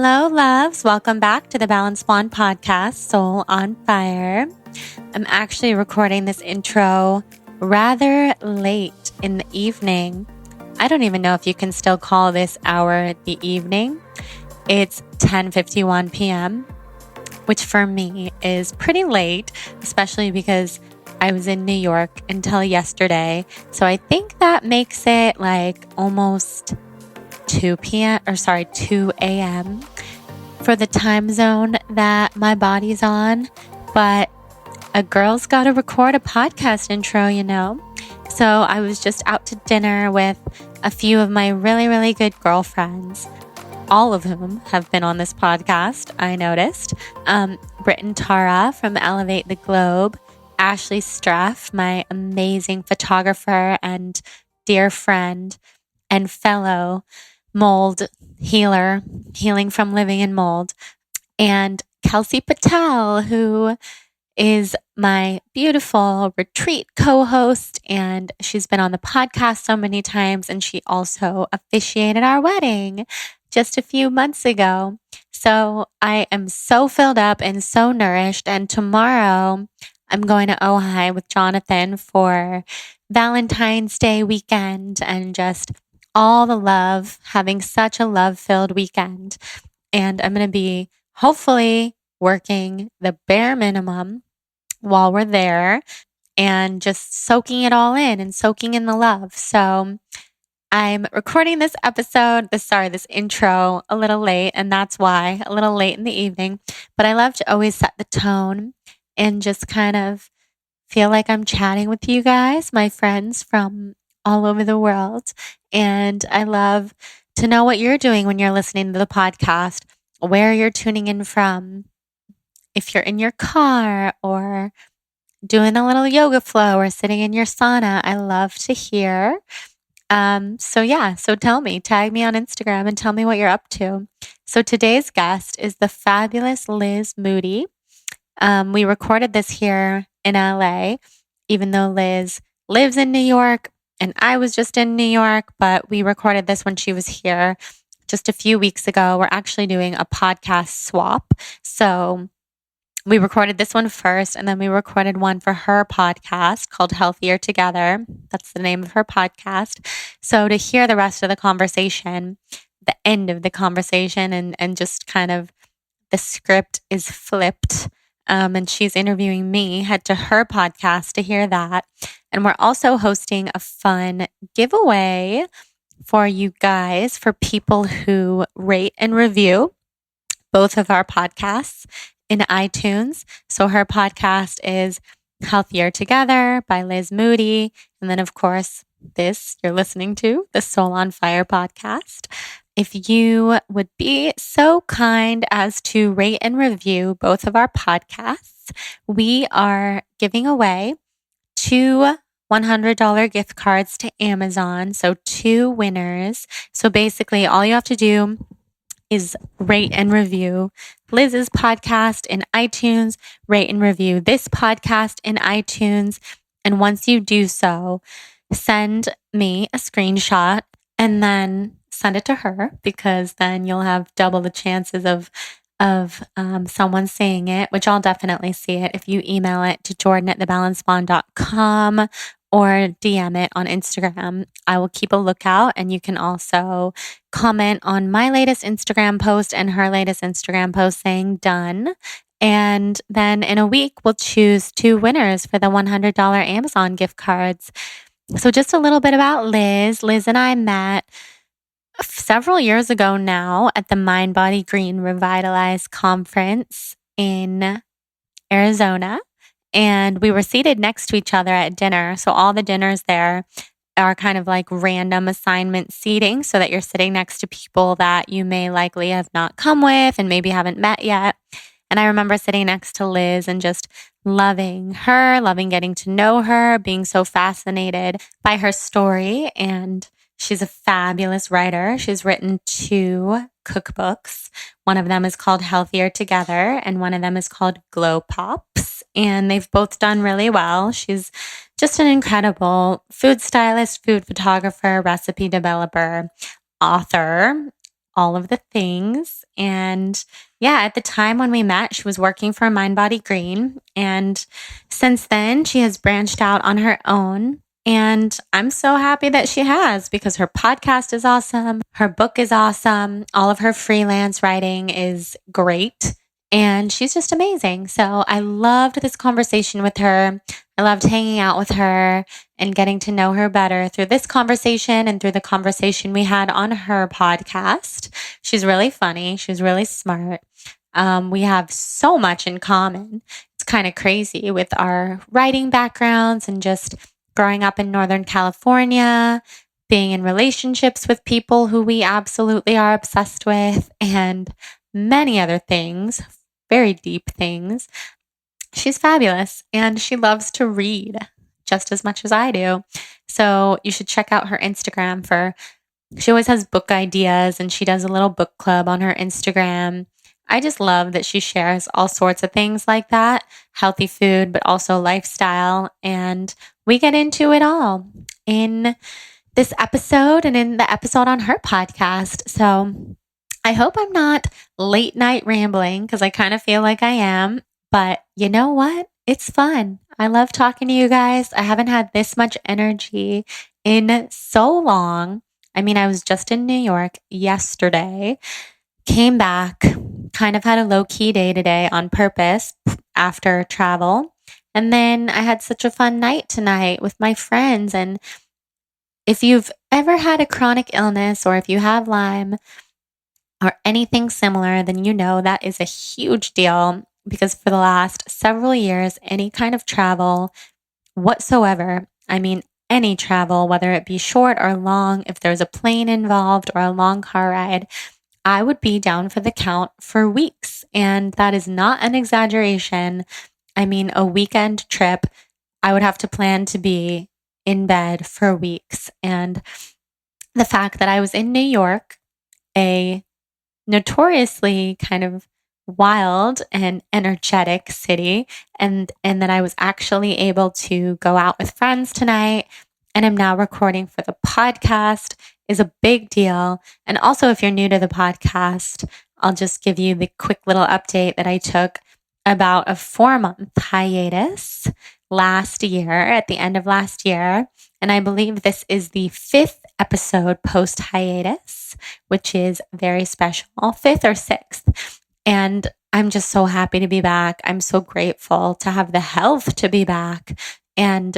Hello, loves. Welcome back to the Balanced Blonde podcast, Soul on Fire. I'm actually recording this intro rather late in the evening. I don't even know if you can still call this hour the evening. It's 10:51 p.m., which for me is pretty late, especially because I was in New York until yesterday. So I think that makes it like almost 2 a.m. for the time zone that my body's on. But a girl's got to record a podcast intro, you know? So I was just out to dinner with a few of my really, really good girlfriends, all of whom have been on this podcast, I noticed. Britt and Tara from Elevate the Globe, Ashley Streff, my amazing photographer and dear friend and fellow mold healer, healing from living in mold, and Kelsey Patel, who is my beautiful retreat co-host, and she's been on the podcast so many times, and she also officiated our wedding just a few months ago. So I am so filled up and so nourished, and tomorrow I'm going to Ojai with Jonathan for Valentine's Day weekend and just all the love, having such a love-filled weekend. And I'm going to be hopefully working the bare minimum while we're there and just soaking it all in and soaking in the love. So I'm recording this intro a little late, and that's why, a little late in the evening. But I love to always set the tone and just kind of feel like I'm chatting with you guys, my friends from all over the world. And I love to know what you're doing when you're listening to the podcast, where you're tuning in from. If you're in your car or doing a little yoga flow or sitting in your sauna, I love to hear. So tell me, tag me on Instagram and tell me what you're up to. So today's guest is the fabulous Liz Moody. We recorded this here in LA, even though Liz lives in New York and I was just in New York, but we recorded this when she was here just a few weeks ago. We're actually doing a podcast swap. So we recorded this one first, and then we recorded one for her podcast called Healthier Together. That's the name of her podcast. So to hear the rest of the conversation, the end of the conversation, and just kind of the script is flipped. And she's interviewing me, head to her podcast to hear that. And we're also hosting a fun giveaway for you guys, for people who rate and review both of our podcasts in iTunes. So her podcast is Healthier Together by Liz Moody. And then, of course, this you're listening to, the Soul on Fire podcast. If you would be so kind as to rate and review both of our podcasts, we are giving away 2 $100 gift cards to Amazon. So 2 winners. So basically, all you have to do is rate and review Liz's podcast in iTunes, rate and review this podcast in iTunes. And once you do so, send me a screenshot and then send it to her, because then you'll have double the chances of someone seeing it, which I'll definitely see it if you email it to jordan@thebalancedblonde.com or DM it on Instagram. I will keep a lookout, and you can also comment on my latest Instagram post and her latest Instagram post saying done. And then in a week, we'll choose 2 winners for the $100 Amazon gift cards. So just a little bit about Liz. Liz and I met several years ago now at the Mind Body Green Revitalize conference in Arizona. And we were seated next to each other at dinner. So all the dinners there are kind of like random assignment seating, so that you're sitting next to people that you may likely have not come with and maybe haven't met yet. And I remember sitting next to Liz and just loving her, loving getting to know her, being so fascinated by her story. And she's a fabulous writer. She's written 2 cookbooks. One of them is called Healthier Together, and one of them is called Glow Pops. And they've both done really well. She's just an incredible food stylist, food photographer, recipe developer, author, all of the things. And yeah, at the time when we met, she was working for Mind Body Green. And since then, she has branched out on her own. And I'm so happy that she has, because her podcast is awesome. Her book is awesome. All of her freelance writing is great. And she's just amazing. So I loved this conversation with her. I loved hanging out with her and getting to know her better through this conversation and through the conversation we had on her podcast. She's really funny. She's really smart. We have so much in common. It's kind of crazy with our writing backgrounds and just growing up in Northern California, being in relationships with people who we absolutely are obsessed with, and many other things, very deep things. She's fabulous, and she loves to read just as much as I do. So you should check out her Instagram she always has book ideas, and she does a little book club on her Instagram. I just love that she shares all sorts of things like that, healthy food, but also lifestyle. And we get into it all in this episode and in the episode on her podcast. So I hope I'm not late night rambling, because I kind of feel like I am. But you know what? It's fun. I love talking to you guys. I haven't had this much energy in so long. I mean, I was just in New York yesterday, came back, kind of had a low key day today on purpose after travel. And then I had such a fun night tonight with my friends. And if you've ever had a chronic illness, or if you have Lyme or anything similar, then you know that is a huge deal, because for the last several years, any kind of travel whatsoever, I mean, any travel, whether it be short or long, if there's a plane involved or a long car ride, I would be down for the count for weeks. And that is not an exaggeration. I mean, a weekend trip, I would have to plan to be in bed for weeks. And the fact that I was in New York, a notoriously kind of wild and energetic city, and that I was actually able to go out with friends tonight, and I'm now recording for the podcast, is a big deal. And also, if you're new to the podcast, I'll just give you the quick little update that I took about a 4-month hiatus last year, at the end of last year. And I believe this is the 5th episode post hiatus, which is very special, 5th or 6th. And I'm just so happy to be back. I'm so grateful to have the health to be back and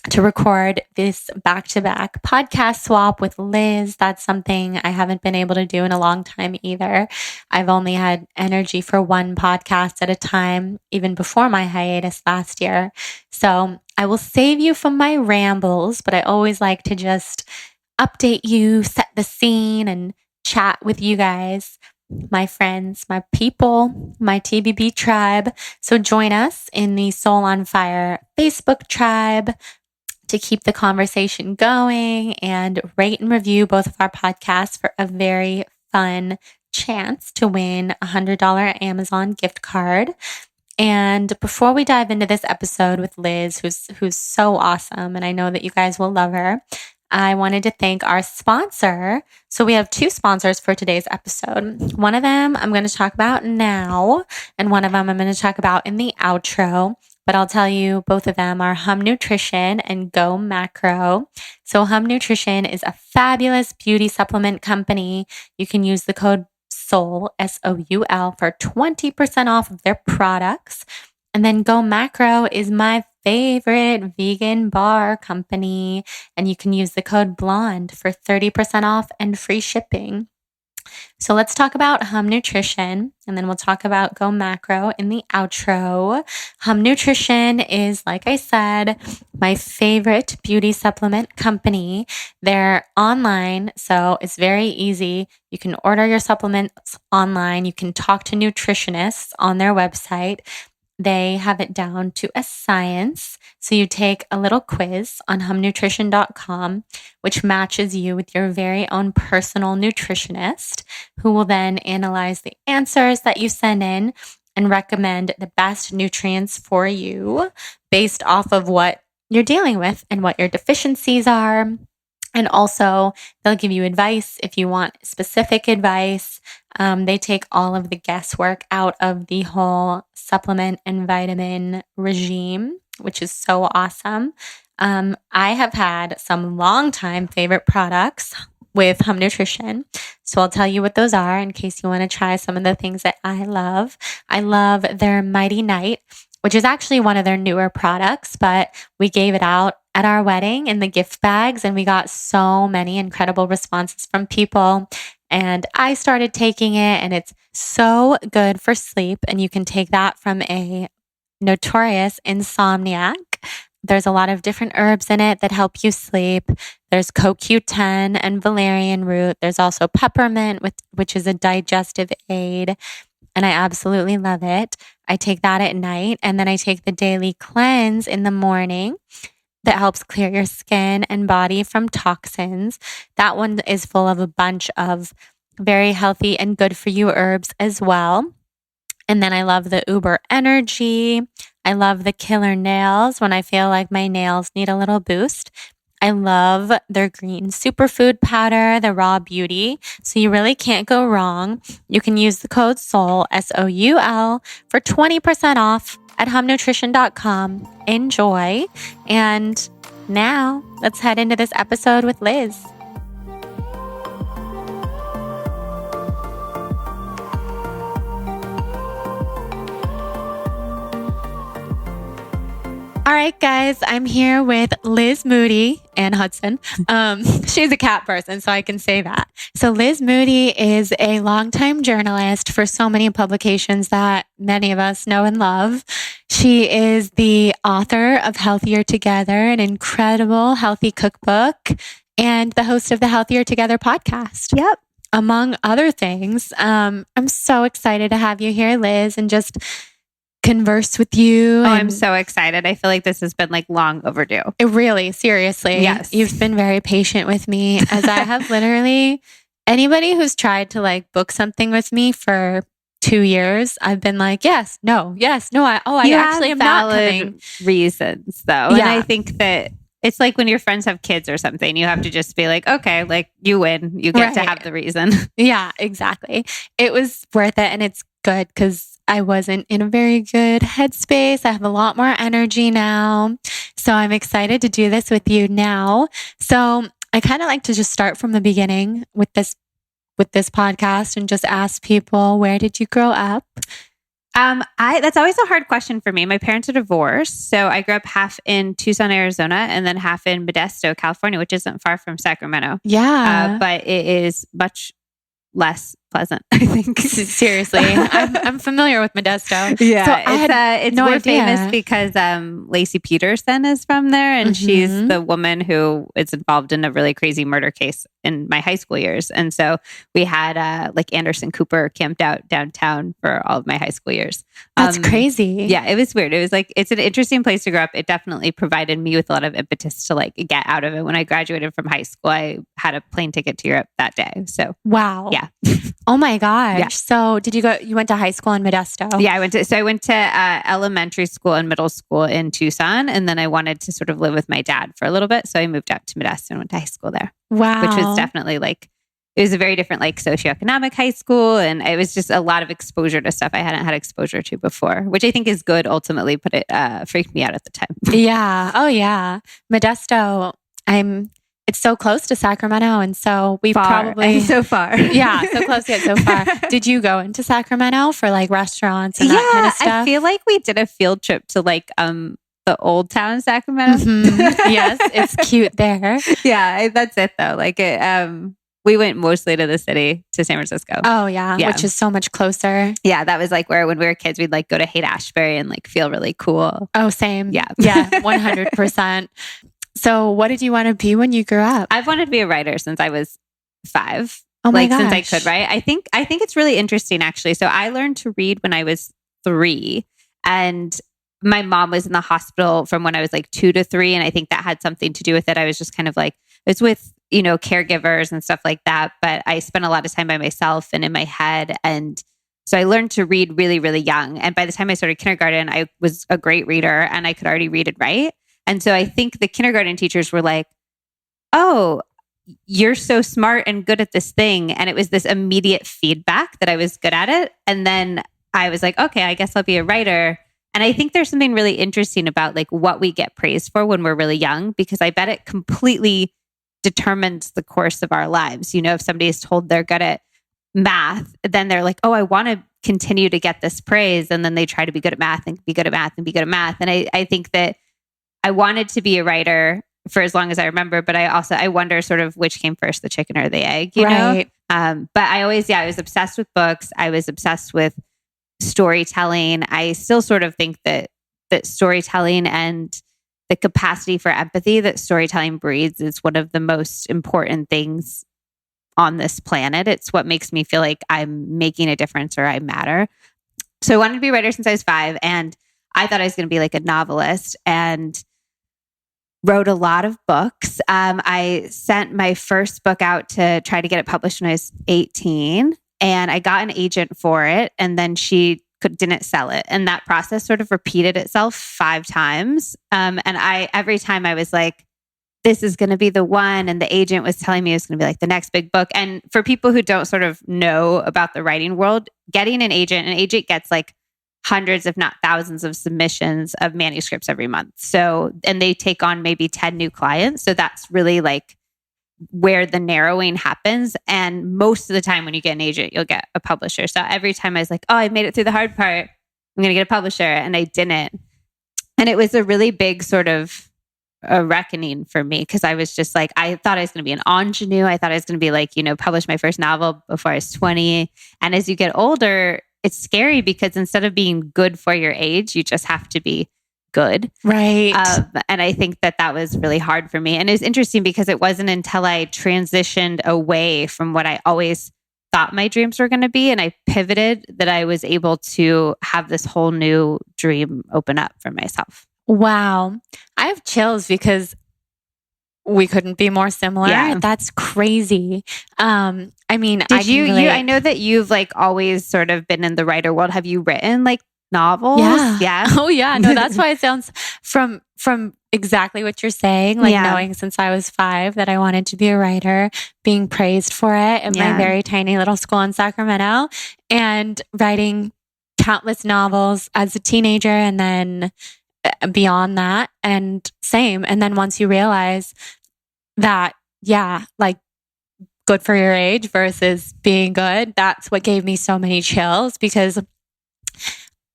to record this back-to-back podcast swap with Liz. That's something I haven't been able to do in a long time either. I've only had energy for one podcast at a time, even before my hiatus last year. So I will save you from my rambles, but I always like to just update you, set the scene, and chat with you guys, my friends, my people, my TBB tribe. So join us in the Soul on Fire Facebook tribe to keep the conversation going, and rate and review both of our podcasts for a very fun chance to win a $100 Amazon gift card. And before we dive into this episode with Liz, who's so awesome, and I know that you guys will love her, I wanted to thank our sponsor. So we have 2 sponsors for today's episode. One of them I'm going to talk about now, and one of them I'm going to talk about in the outro. But I'll tell you, both of them are Hum Nutrition and Go Macro. So Hum Nutrition is a fabulous beauty supplement company. You can use the code SOUL, SOUL, for 20% off of their products. And then Go Macro is my favorite vegan bar company, and you can use the code BLONDE for 30% off and free shipping. So let's talk about Hum Nutrition, and then we'll talk about Go Macro in the outro. Hum Nutrition is, like I said, my favorite beauty supplement company. They're online, so it's very easy. You can order your supplements online. You can talk to nutritionists on their website. They have it down to a science. So you take a little quiz on humnutrition.com, which matches you with your very own personal nutritionist, who will then analyze the answers that you send in and recommend the best nutrients for you based off of what you're dealing with and what your deficiencies are. And also, they'll give you advice if you want specific advice. They take all of the guesswork out of the whole supplement and vitamin regime, which is so awesome. I have had some longtime favorite products with Hum Nutrition. So I'll tell you what those are in case you want to try some of the things that I love. I love their Mighty Night, which is actually one of their newer products, but we gave it out at our wedding in the gift bags, and we got so many incredible responses from people. And I started taking it, and it's so good for sleep. And you can take that from a notorious insomniac. There's a lot of different herbs in it that help you sleep. There's CoQ10 and valerian root. There's also peppermint, which is a digestive aid. And I absolutely love it. I take that at night, and then I take the daily cleanse in the morning that helps clear your skin and body from toxins. That one is full of a bunch of very healthy and good for you herbs as well. And then I love the Uber Energy. I love the Killer Nails when I feel like my nails need a little boost. I love their green superfood powder, the Raw Beauty. So you really can't go wrong. You can use the code SOUL, SOUL, for 20% off at humnutrition.com. Enjoy. And now let's head into this episode with Liz. All right, guys, I'm here with Liz Moody and Hudson. She's a cat person, so I can say that. So Liz Moody is a longtime journalist for so many publications that many of us know and love. She is the author of Healthier Together, an incredible healthy cookbook, and the host of the Healthier Together podcast. Yep. Among other things. I'm so excited to have you here, Liz, and just converse with you. Oh, I'm so excited. I feel like this has been like long overdue. It really, seriously. Yes. You've been very patient with me, as I have literally, anybody who's tried to like book something with me for 2 years, I've been like, yes, no. I actually am not coming. Reasons though. And I think that it's like when your friends have kids or something, you have to just be like, okay, like you win, you get to have the reason. Yeah, exactly. It was worth it. And it's good because I wasn't in a very good headspace. I have a lot more energy now. So I'm excited to do this with you now. So I kind of like to just start from the beginning with this podcast and just ask people, where did you grow up? That's always a hard question for me. My parents are divorced. So I grew up half in Tucson, Arizona, and then half in Modesto, California, which isn't far from Sacramento. Yeah. But it is much less pleasant, I think. Seriously. I'm familiar with Modesto. Yeah. So it's more famous because Lacey Peterson is from there, and she's the woman who is involved in a really crazy murder case in my high school years. And so we had like Anderson Cooper camped out downtown for all of my high school years. That's crazy. Yeah, it was weird. It was like, it's an interesting place to grow up. It definitely provided me with a lot of impetus to like get out of it. When I graduated from high school, I had a plane ticket to Europe that day. So wow. Yeah. Oh my gosh. Yeah. So you went to high school in Modesto? Yeah, I went to elementary school and middle school in Tucson. And then I wanted to sort of live with my dad for a little bit. So I moved out to Modesto and went to high school there. Wow. Which was definitely like, it was a very different like socioeconomic high school. And it was just a lot of exposure to stuff I hadn't had exposure to before, which I think is good ultimately, but it freaked me out at the time. Yeah. Oh yeah. Modesto, it's so close to Sacramento. And so we probably... so far. Yeah, so close yet so far. Did you go into Sacramento for like restaurants and that kind of stuff? I feel like we did a field trip to like the old town Sacramento. Yes, it's cute there. Yeah, that's it though. Like we went mostly to the city, to San Francisco. Oh yeah, which is so much closer. Yeah, that was like where when we were kids, we'd like go to Haight-Ashbury and like feel really cool. Oh, same. Yeah. Yeah, 100%. So what did you want to be when you grew up? I've wanted to be a writer since I was 5. Oh my gosh. Since I could write. I think it's really interesting actually. So I learned to read when I was 3, and my mom was in the hospital from when I was like 2 to 3. And I think that had something to do with it. I was just kind of like, it's with, caregivers and stuff like that. But I spent a lot of time by myself and in my head. And so I learned to read really, really young. And by the time I started kindergarten, I was a great reader and I could already read and write. And so I think the kindergarten teachers were like, oh, you're so smart and good at this thing. And it was this immediate feedback that I was good at it. And then I was like, okay, I guess I'll be a writer. And I think there's something really interesting about like what we get praised for when we're really young, because I bet it completely determines the course of our lives. You know, if somebody is told they're good at math, then they're like, oh, I want to continue to get this praise. And then they try to be good at math and be good at math and be good at math. And I think that I wanted to be a writer for as long as I remember, but I wonder sort of which came first, the chicken or the egg, you know? But I was obsessed with books. I was obsessed with storytelling. I still sort of think that storytelling and the capacity for empathy that storytelling breeds is one of the most important things on this planet. It's what makes me feel like I'm making a difference or I matter. So I wanted to be a writer since I was 5, and I thought I was going to be like a novelist, and wrote a lot of books. I sent my first book out to try to get it published when I was 18, and I got an agent for it, and then she didn't sell it. And that process sort of repeated itself 5 times. And every time I was like, this is going to be the one. And the agent was telling me it was going to be like the next big book. And for people who don't sort of know about the writing world, getting an agent gets like hundreds, if not thousands of submissions of manuscripts every month. So, and they take on maybe 10 new clients. So that's really like where the narrowing happens. And most of the time when you get an agent, you'll get a publisher. So every time I was like, oh, I made it through the hard part, I'm going to get a publisher. And I didn't. And it was a really big sort of a reckoning for me, because I was just like, I thought I was going to be an ingenue. I thought I was going to be like, publish my first novel before I was 20. And as you get older, it's scary because instead of being good for your age, you just have to be good. Right. And I think that was really hard for me. And it was interesting because it wasn't until I transitioned away from what I always thought my dreams were going to be, and I pivoted, that I was able to have this whole new dream open up for myself. Wow. I have chills because we couldn't be more similar. Yeah. That's crazy. I mean, I know that you've like always sort of been in the writer world. Have you written like novels? Yeah. Oh yeah. No, that's why it sounds from exactly what you're saying, like knowing since I was 5 that I wanted to be a writer, being praised for it in my very tiny little school in Sacramento, and writing countless novels as a teenager, and then beyond that, and same. And then once you realize that, like good for your age versus being good, that's what gave me so many chills, because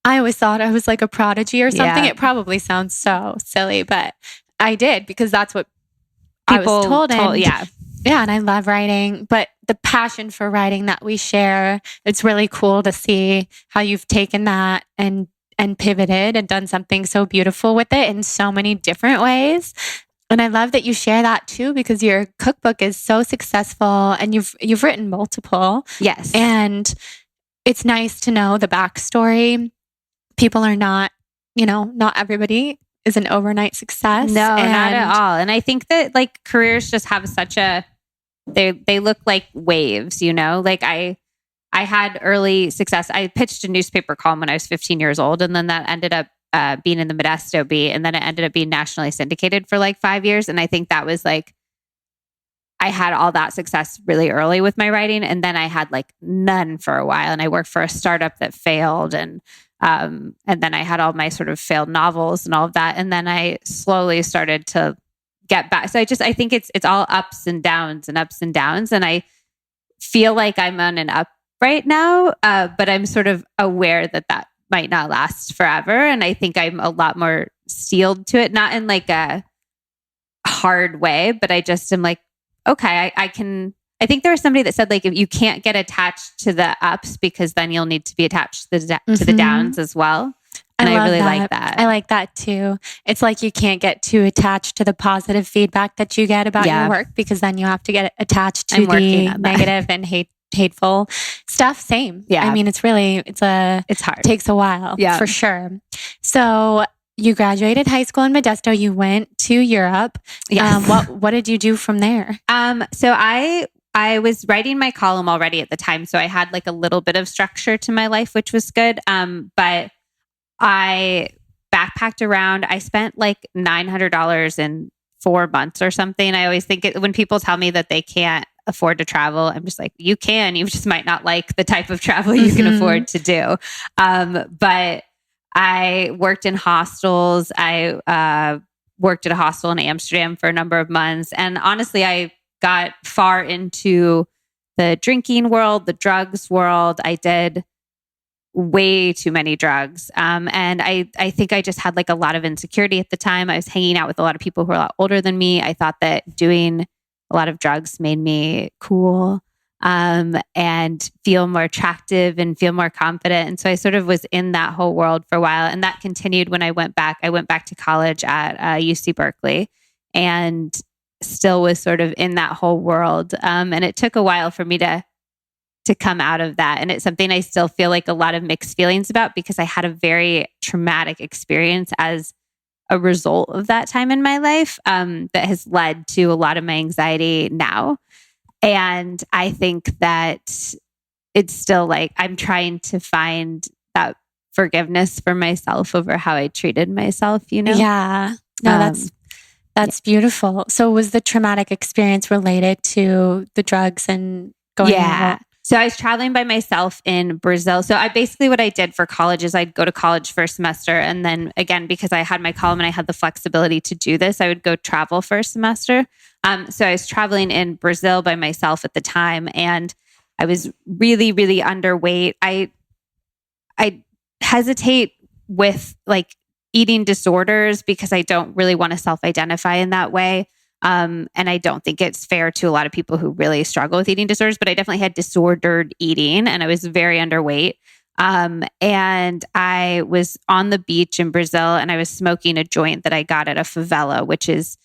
I always thought I was like a prodigy or something. It probably sounds so silly, but I did, because that's what people I was told. And I love writing, but the passion for writing that we share, it's really cool to see how you've taken that and pivoted and done something so beautiful with it in so many different ways. And I love that you share that too, because your cookbook is so successful, and you've written multiple. Yes. And it's nice to know the backstory. People are not everybody is an overnight success. No, not at all. And I think that like careers just have they look like waves, like I had early success. I pitched a newspaper column when I was 15 years old, and then that ended up being in the Modesto Bee, and then it ended up being nationally syndicated for like 5 years. And I think that was like, I had all that success really early with my writing, and then I had like none for a while. And I worked for a startup that failed, and then I had all my sort of failed novels and all of that. And then I slowly started to get back. So I think it's all ups and downs and ups and downs. And I feel like I'm on an up right now, but I'm sort of aware that might not last forever. And I think I'm a lot more steeled to it, not in like a hard way, but I just am like, okay, I think there was somebody that said like, if you can't get attached to the ups, because then you'll need to be attached to the downs as well. And I really like that. I like that too. It's like you can't get too attached to the positive feedback that you get about your work, because then you have to get attached to the negative and hateful stuff. Same. Yeah. I mean, it's hard. It takes a while. Yeah, for sure. So you graduated high school in Modesto. You went to Europe. Yes. What did you do from there? So I was writing my column already at the time, so I had like a little bit of structure to my life, which was good. But I backpacked around. I spent like $900 in 4 months or something. I always think when people tell me that they can't afford to travel, I'm just like, you can, you just might not like the type of travel you can afford to do. But I worked in hostels. I worked at a hostel in Amsterdam for a number of months. And honestly, I got far into the drinking world, the drugs world. I did way too many drugs. And I think I just had like a lot of insecurity at the time. I was hanging out with a lot of people who were a lot older than me. I thought that doing a lot of drugs made me cool, and feel more attractive and feel more confident. And so I sort of was in that whole world for a while. And that continued when I went back. I went back to college at UC Berkeley and still was sort of in that whole world. And it took a while for me to come out of that. And it's something I still feel like a lot of mixed feelings about, because I had a very traumatic experience as a result of that time in my life, that has led to a lot of my anxiety now. And I think that it's still like I'm trying to find that forgiveness for myself over how I treated myself, you know? Yeah. No, that's beautiful. So was the traumatic experience related to the drugs and going? Yeah. So I was traveling by myself in Brazil. So what I did for college is I'd go to college for a semester. And then again, because I had my column and I had the flexibility to do this, I would go travel for a semester. So I was traveling in Brazil by myself at the time, and I was really, really underweight. I hesitate with like eating disorders because I don't really want to self-identify in that way. And I don't think it's fair to a lot of people who really struggle with eating disorders, but I definitely had disordered eating and I was very underweight. And I was on the beach in Brazil and I was smoking a joint that I got at a favela, which is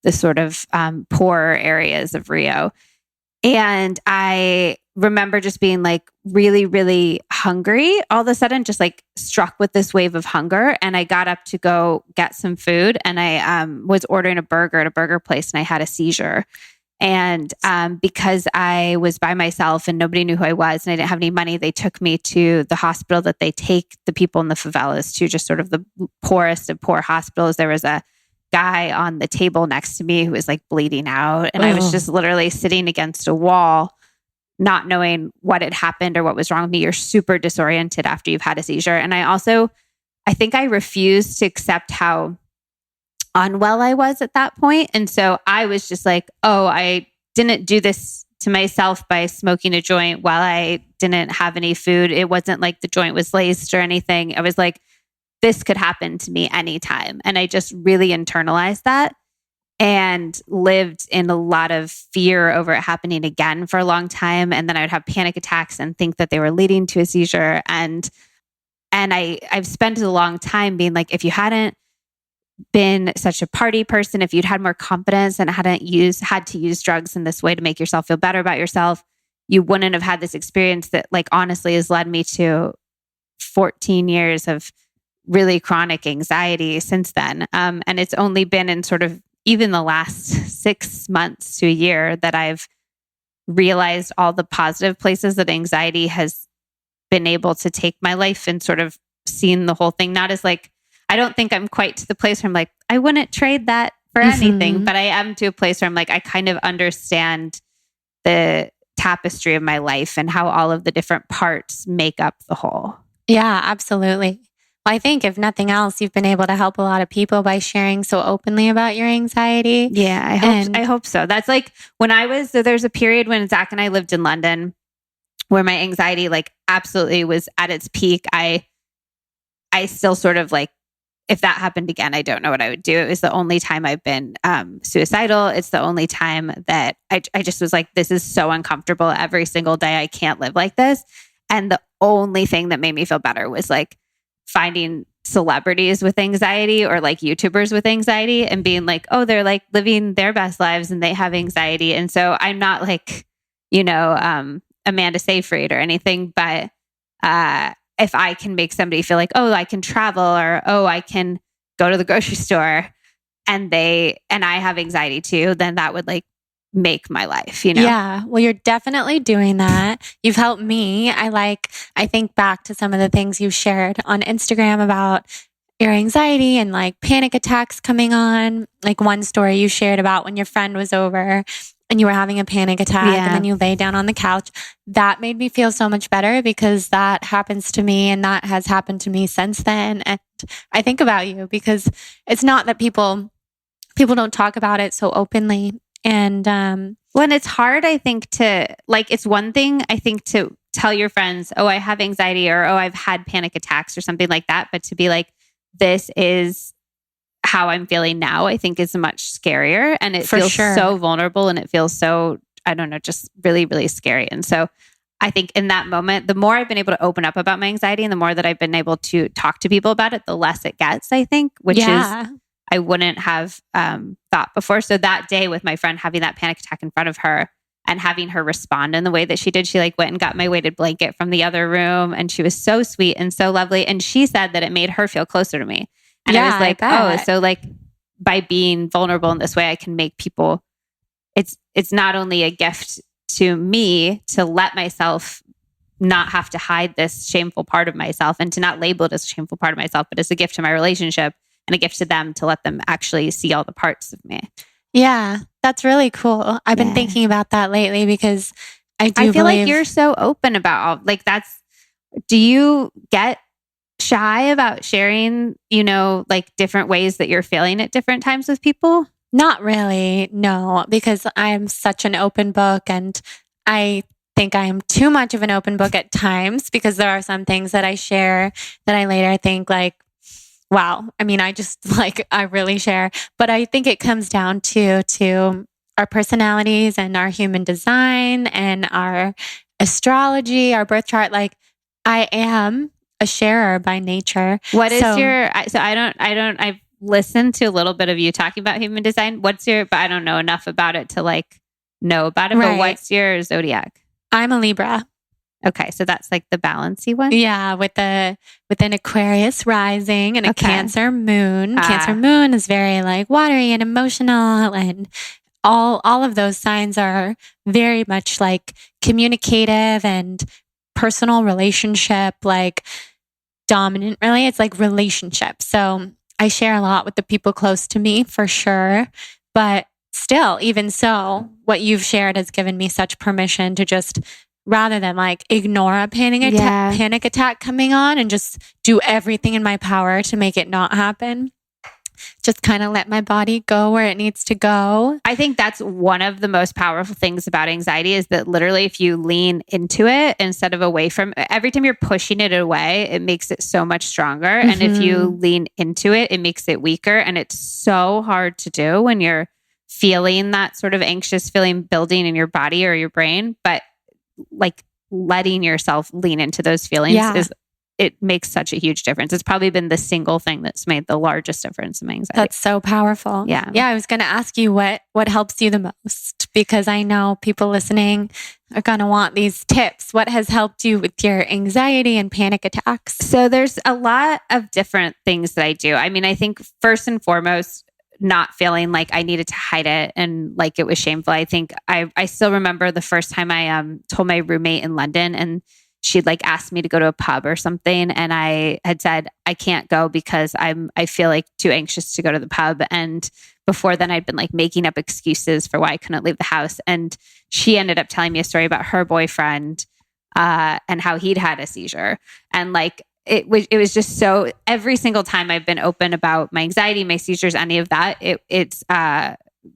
the sort of poorer areas of Rio. And I remember just being like really, really hungry all of a sudden, just like struck with this wave of hunger. And I got up to go get some food and I was ordering a burger at a burger place and I had a seizure. And because I was by myself and nobody knew who I was and I didn't have any money, they took me to the hospital that they take the people in the favelas to, just sort of the poorest of poor hospitals. There was a guy on the table next to me who was like bleeding out. And I was just literally sitting against a wall, not knowing what had happened or what was wrong with me. You're super disoriented after you've had a seizure. And I think I refused to accept how unwell I was at that point. And so I was just like, oh, I didn't do this to myself by smoking a joint while I didn't have any food. It wasn't like the joint was laced or anything. I was like, this could happen to me anytime. And I just really internalized that and lived in a lot of fear over it happening again for a long time. And then I would have panic attacks and think that they were leading to a seizure. And I've spent a long time being like, if you hadn't been such a party person, if you'd had more confidence and had to use drugs in this way to make yourself feel better about yourself, you wouldn't have had this experience that like honestly has led me to 14 years of really chronic anxiety since then. And it's only been in sort of even the last 6 months to a year that I've realized all the positive places that anxiety has been able to take my life and sort of seen the whole thing, not as like, I don't think I'm quite to the place where I'm like, I wouldn't trade that for anything, but I am to a place where I'm like, I kind of understand the tapestry of my life and how all of the different parts make up the whole. Yeah, absolutely. Well, I think if nothing else, you've been able to help a lot of people by sharing so openly about your anxiety. Yeah, I hope so. That's like there's a period when Zach and I lived in London where my anxiety like absolutely was at its peak. I still sort of like, if that happened again, I don't know what I would do. It was the only time I've been suicidal. It's the only time that I just was like, this is so uncomfortable every single day. I can't live like this. And the only thing that made me feel better was like finding celebrities with anxiety or like YouTubers with anxiety and being like, oh, they're like living their best lives and they have anxiety. And so I'm not like, Amanda Seyfried or anything, but if I can make somebody feel like, oh, I can travel or, oh, I can go to the grocery store and I have anxiety too, then that would like make my life, Yeah. Well, you're definitely doing that. You've helped me. I think back to some of the things you've shared on Instagram about your anxiety and like panic attacks coming on. Like one story you shared about when your friend was over and you were having a panic attack and then you lay down on the couch. That made me feel so much better because that happens to me and that has happened to me since then. And I think about you because it's not that people don't talk about it so openly. And when it's hard, I think it's one thing, I think, to tell your friends, oh, I have anxiety, or, oh, I've had panic attacks or something like that. But to be like, this is how I'm feeling now, I think is much scarier. And it feels so vulnerable and it feels so, I don't know, just really, really scary. And so I think in that moment, the more I've been able to open up about my anxiety and the more that I've been able to talk to people about it, the less it gets, I think, which is I wouldn't have thought before. So that day with my friend having that panic attack in front of her and having her respond in the way that she did, she like went and got my weighted blanket from the other room. And she was so sweet and so lovely. And she said that it made her feel closer to me. And I was like, oh, so like by being vulnerable in this way, I can make people, it's not only a gift to me to let myself not have to hide this shameful part of myself and to not label it as a shameful part of myself, but it's a gift to my relationship and a gift to them to let them actually see all the parts of me. Yeah, that's really cool. I've been thinking about that lately because I feel like you're so open about all, like do you get shy about sharing, like different ways that you're feeling at different times with people? Not really, no, because I'm such an open book and I think I am too much of an open book at times because there are some things that I share that I later think like, wow. I mean, I really share, but I think it comes down to our personalities and our human design and our astrology, our birth chart. Like I am a sharer by nature. What is I've listened to a little bit of you talking about human design. But I don't know enough about it to like know about it. Right. But what's your zodiac? I'm a Libra. Okay, so that's like the balancey one? Yeah, with an Aquarius rising and a Cancer moon. Cancer moon is very like watery and emotional, and all of those signs are very much like communicative and personal relationship, like dominant, really. It's like relationship. So I share a lot with the people close to me for sure. But still, even so, what you've shared has given me such permission to just, rather than like ignore a panic attack coming on and just do everything in my power to make it not happen, just kind of let my body go where it needs to go. I think that's one of the most powerful things about anxiety is that literally if you lean into it instead of away from it, every time you're pushing it away, it makes it so much stronger. Mm-hmm. And if you lean into it, it makes it weaker. And it's so hard to do when you're feeling that sort of anxious feeling building in your body or your brain. But like letting yourself lean into those feelings it makes such a huge difference. It's probably been the single thing that's made the largest difference in my anxiety. That's so powerful. Yeah. Yeah. I was going to ask you what helps you the most, because I know people listening are going to want these tips. What has helped you with your anxiety and panic attacks? So there's a lot of different things that I do. I mean, I think first and foremost, not feeling like I needed to hide it and like it was shameful. I think I still remember the first time I told my roommate in London, and she'd like asked me to go to a pub or something. And I had said, I can't go because I feel like too anxious to go to the pub. And before then I'd been like making up excuses for why I couldn't leave the house. And she ended up telling me a story about her boyfriend and how he'd had a seizure. And like, it was just so, every single time I've been open about my anxiety, my seizures, any of that, it's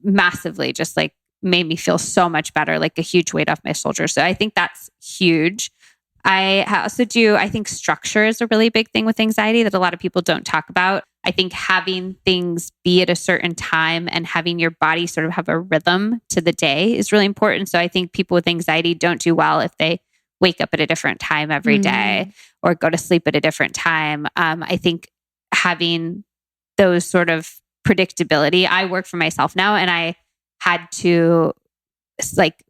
massively just like made me feel so much better, like a huge weight off my shoulders. So I think that's huge. I also I think structure is a really big thing with anxiety that a lot of people don't talk about. I think having things be at a certain time and having your body sort of have a rhythm to the day is really important. So I think people with anxiety don't do well if they wake up at a different time every day or go to sleep at a different time. I think having those sort of predictability, I work for myself now, and I had to like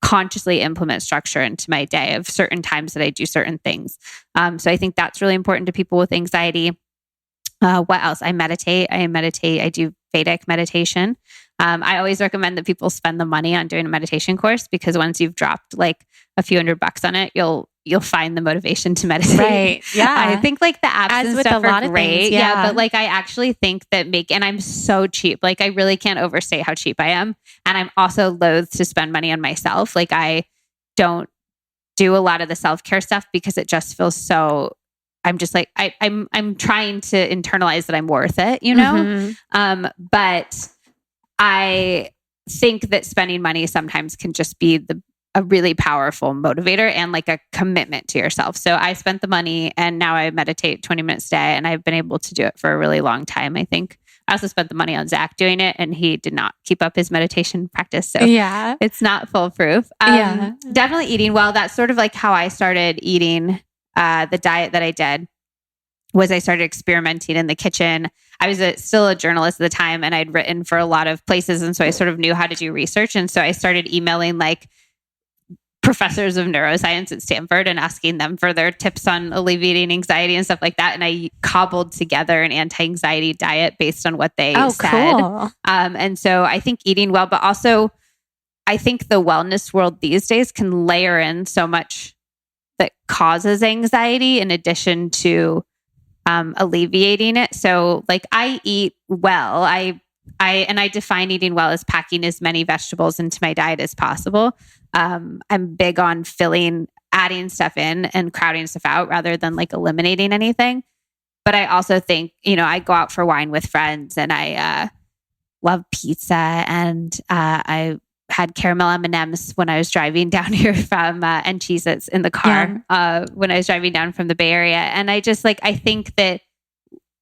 consciously implement structure into my day of certain times that I do certain things. So I think that's really important to people with anxiety. What else? I meditate. I do Vedic meditation. I always recommend that people spend the money on doing a meditation course, because once you've dropped like a few $100 on it, you'll you'll find the motivation to meditate. Right. Yeah. I think like the apps As and with stuff a lot are of great. things, Yeah. yeah. But like, I actually think that and I'm so cheap. Like I really can't overstate how cheap I am. And I'm also loath to spend money on myself. Like I don't do a lot of the self-care stuff because it just feels so, I'm just like, I'm trying to internalize that I'm worth it, you know? But I think that spending money sometimes can just be a really powerful motivator and like a commitment to yourself. So I spent the money and now I meditate 20 minutes a day and I've been able to do it for a really long time. I think I also spent the money on Zach doing it and he did not keep up his meditation practice. So yeah, it's not foolproof. Definitely eating well. That's sort of like how I started eating the diet that I did. Was I started experimenting in the kitchen. I was still a journalist at the time and I'd written for a lot of places. And so I sort of knew how to do research. And so I started emailing like professors of neuroscience at Stanford and asking them for their tips on alleviating anxiety and stuff like that. And I cobbled together an anti-anxiety diet based on what they said. Cool. And so I think eating well, but also I think the wellness world these days can layer in so much that causes anxiety in addition to alleviating it. So like I eat well. I define eating well as packing as many vegetables into my diet as possible. I'm big on adding stuff in and crowding stuff out rather than like eliminating anything. But I also think, I go out for wine with friends and I love pizza and I had caramel M&Ms when I was driving down here from and Cheez-Its in the car when I was driving down from the Bay Area. And I just I think that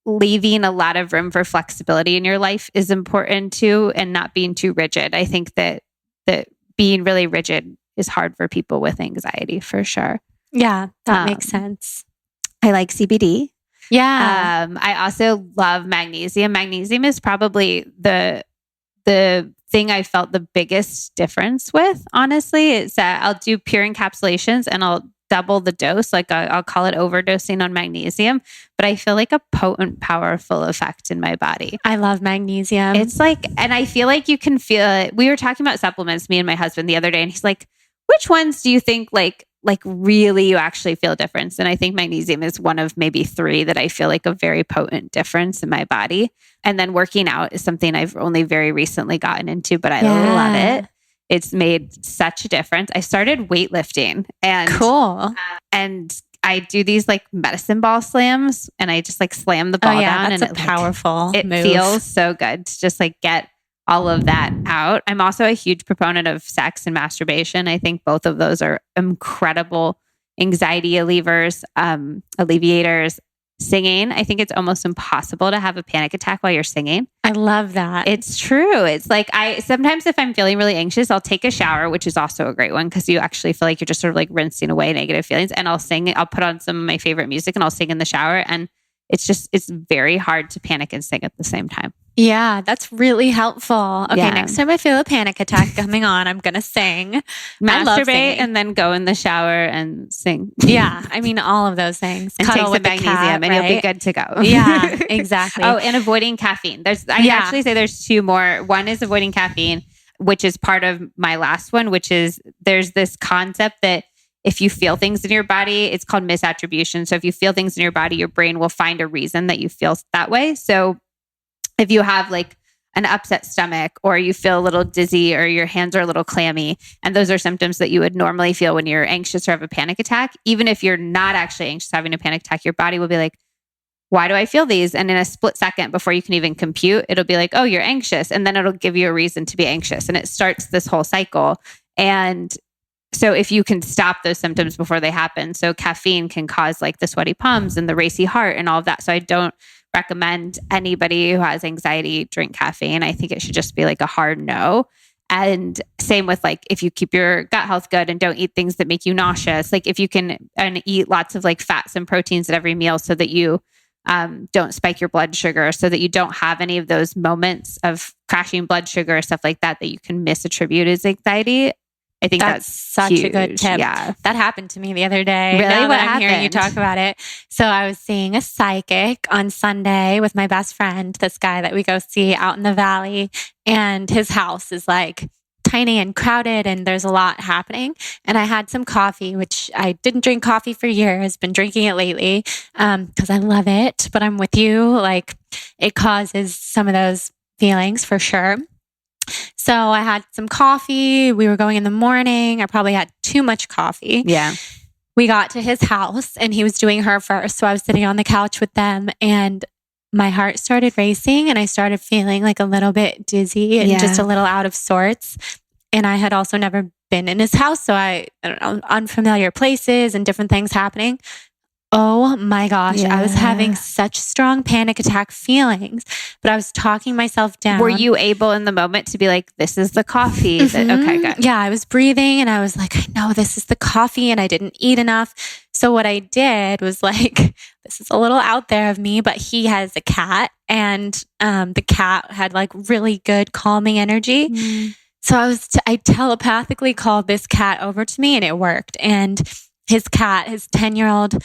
leaving a lot of room for flexibility in your life is important too, and not being too rigid. I think that being really rigid is hard for people with anxiety for sure. Yeah, that makes sense. I like CBD. Yeah. I also love magnesium. Magnesium is probably the thing I felt the biggest difference with, honestly. It's I'll do pure encapsulations and I'll double the dose. Like I'll call it overdosing on magnesium, but I feel like a potent, powerful effect in my body. I love magnesium. It's like, and I feel like you can feel it. We were talking about supplements, me and my husband the other day, and he's like, which ones do you think like really you actually feel a difference? And I think magnesium is one of maybe 3 that I feel like a very potent difference in my body. And then working out is something I've only very recently gotten into, but I love it. It's made such a difference. I started weightlifting and cool. And I do these like medicine ball slams and I just like slam the ball down that's and a powerful it move. feels so good to just like get all of that out. I'm also a huge proponent of sex and masturbation. I think both of those are incredible anxiety alleviators. Singing. I think it's almost impossible to have a panic attack while you're singing. I love that. It's true. It's like sometimes if I'm feeling really anxious, I'll take a shower, which is also a great one because you actually feel like you're just sort of like rinsing away negative feelings. And I'll sing. I'll put on some of my favorite music and I'll sing in the shower. And it's very hard to panic and sing at the same time. Yeah, that's really helpful. Okay, Yeah. next time I feel a panic attack coming on, I'm going to sing. I love Masturbate singing. and then go in the shower and sing. Yeah, I mean, all of those things. And Cuddle take some with the magnesium cat, and you'll be right? good to go. Yeah, exactly. Oh, and avoiding caffeine. I actually say there's 2 more. One is avoiding caffeine, which is part of my last one, which is there's this concept that if you feel things in your body, it's called misattribution. So if you feel things in your body, your brain will find a reason that you feel that way. So if you have like an upset stomach or you feel a little dizzy or your hands are a little clammy, and those are symptoms that you would normally feel when you're anxious or have a panic attack, even if you're not actually anxious having a panic attack, your body will be like, why do I feel these? And in a split second before you can even compute, it'll be like, oh, you're anxious. And then it'll give you a reason to be anxious. And it starts this whole cycle. And so if you can stop those symptoms before they happen, so caffeine can cause like the sweaty palms and the racy heart and all of that. So I don't recommend anybody who has anxiety drink caffeine. I think it should just be like a hard no. And same with like, if you keep your gut health good and don't eat things that make you nauseous, like if you can and eat lots of like fats and proteins at every meal so that you don't spike your blood sugar, so that you don't have any of those moments of crashing blood sugar or stuff like that you can misattribute as anxiety. I think that's such huge. a good tip. Yeah. That happened to me the other day. Really? Now What that I'm hearing you happened? talk about it. So I was seeing a psychic on Sunday with my best friend, this guy that we go see out in the valley. And his house is like tiny and crowded and there's a lot happening. And I had some coffee, which I didn't drink coffee for years, been drinking it lately because I love it. But I'm with you. Like it causes some of those feelings for sure. So I had some coffee. We were going in the morning. I probably had too much coffee. Yeah. We got to his house and he was doing her first. So I was sitting on the couch with them and my heart started racing and I started feeling like a little bit dizzy and just a little out of sorts. And I had also never been in his house. So I don't know, unfamiliar places and different things happening. Oh my gosh. I was having such strong panic attack feelings, but I was talking myself down. Were you able in the moment to be like, this is the coffee? Okay, good. Yeah, I was breathing and I was like, I know this is the coffee and I didn't eat enough. So what I did was like, this is a little out there of me, but he has a cat and the cat had like really good calming energy. So I telepathically called this cat over to me and it worked. And his cat, his 10-year-old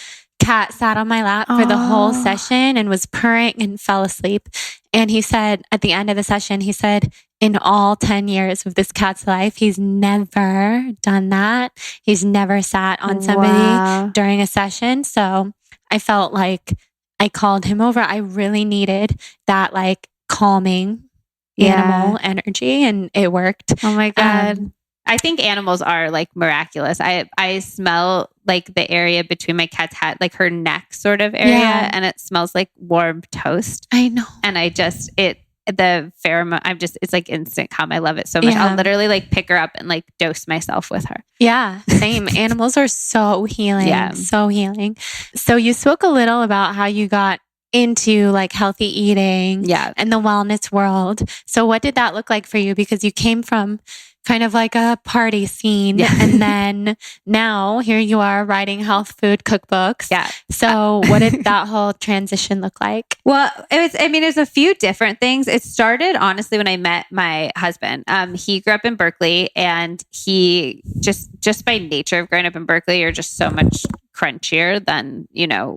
cat sat on my lap for the whole session and was purring and fell asleep. And he said at the end of the session, he said, in all 10 years of this cat's life, he's never done that. He's never sat on somebody during a session. So I felt like I called him over. I really needed that like calming animal energy and it worked. Oh my God. I think animals are like miraculous. I smell like the area between my cat's head, like her neck sort of area, and it smells like warm toast. I know. And the pheromone, it's like instant calm. I love it so much. I'll literally like pick her up and like dose myself with her. Yeah, same. Animals are so healing. Yeah. So healing. So you spoke a little about how you got into like healthy eating and the wellness world. So what did that look like for you? Because you came from kind of like a party scene. And then now here you are writing health food cookbooks. Yeah. So what did that whole transition look like? Well, it was a few different things. It started honestly when I met my husband. He grew up in Berkeley and he just by nature of growing up in Berkeley, you're just so much crunchier than,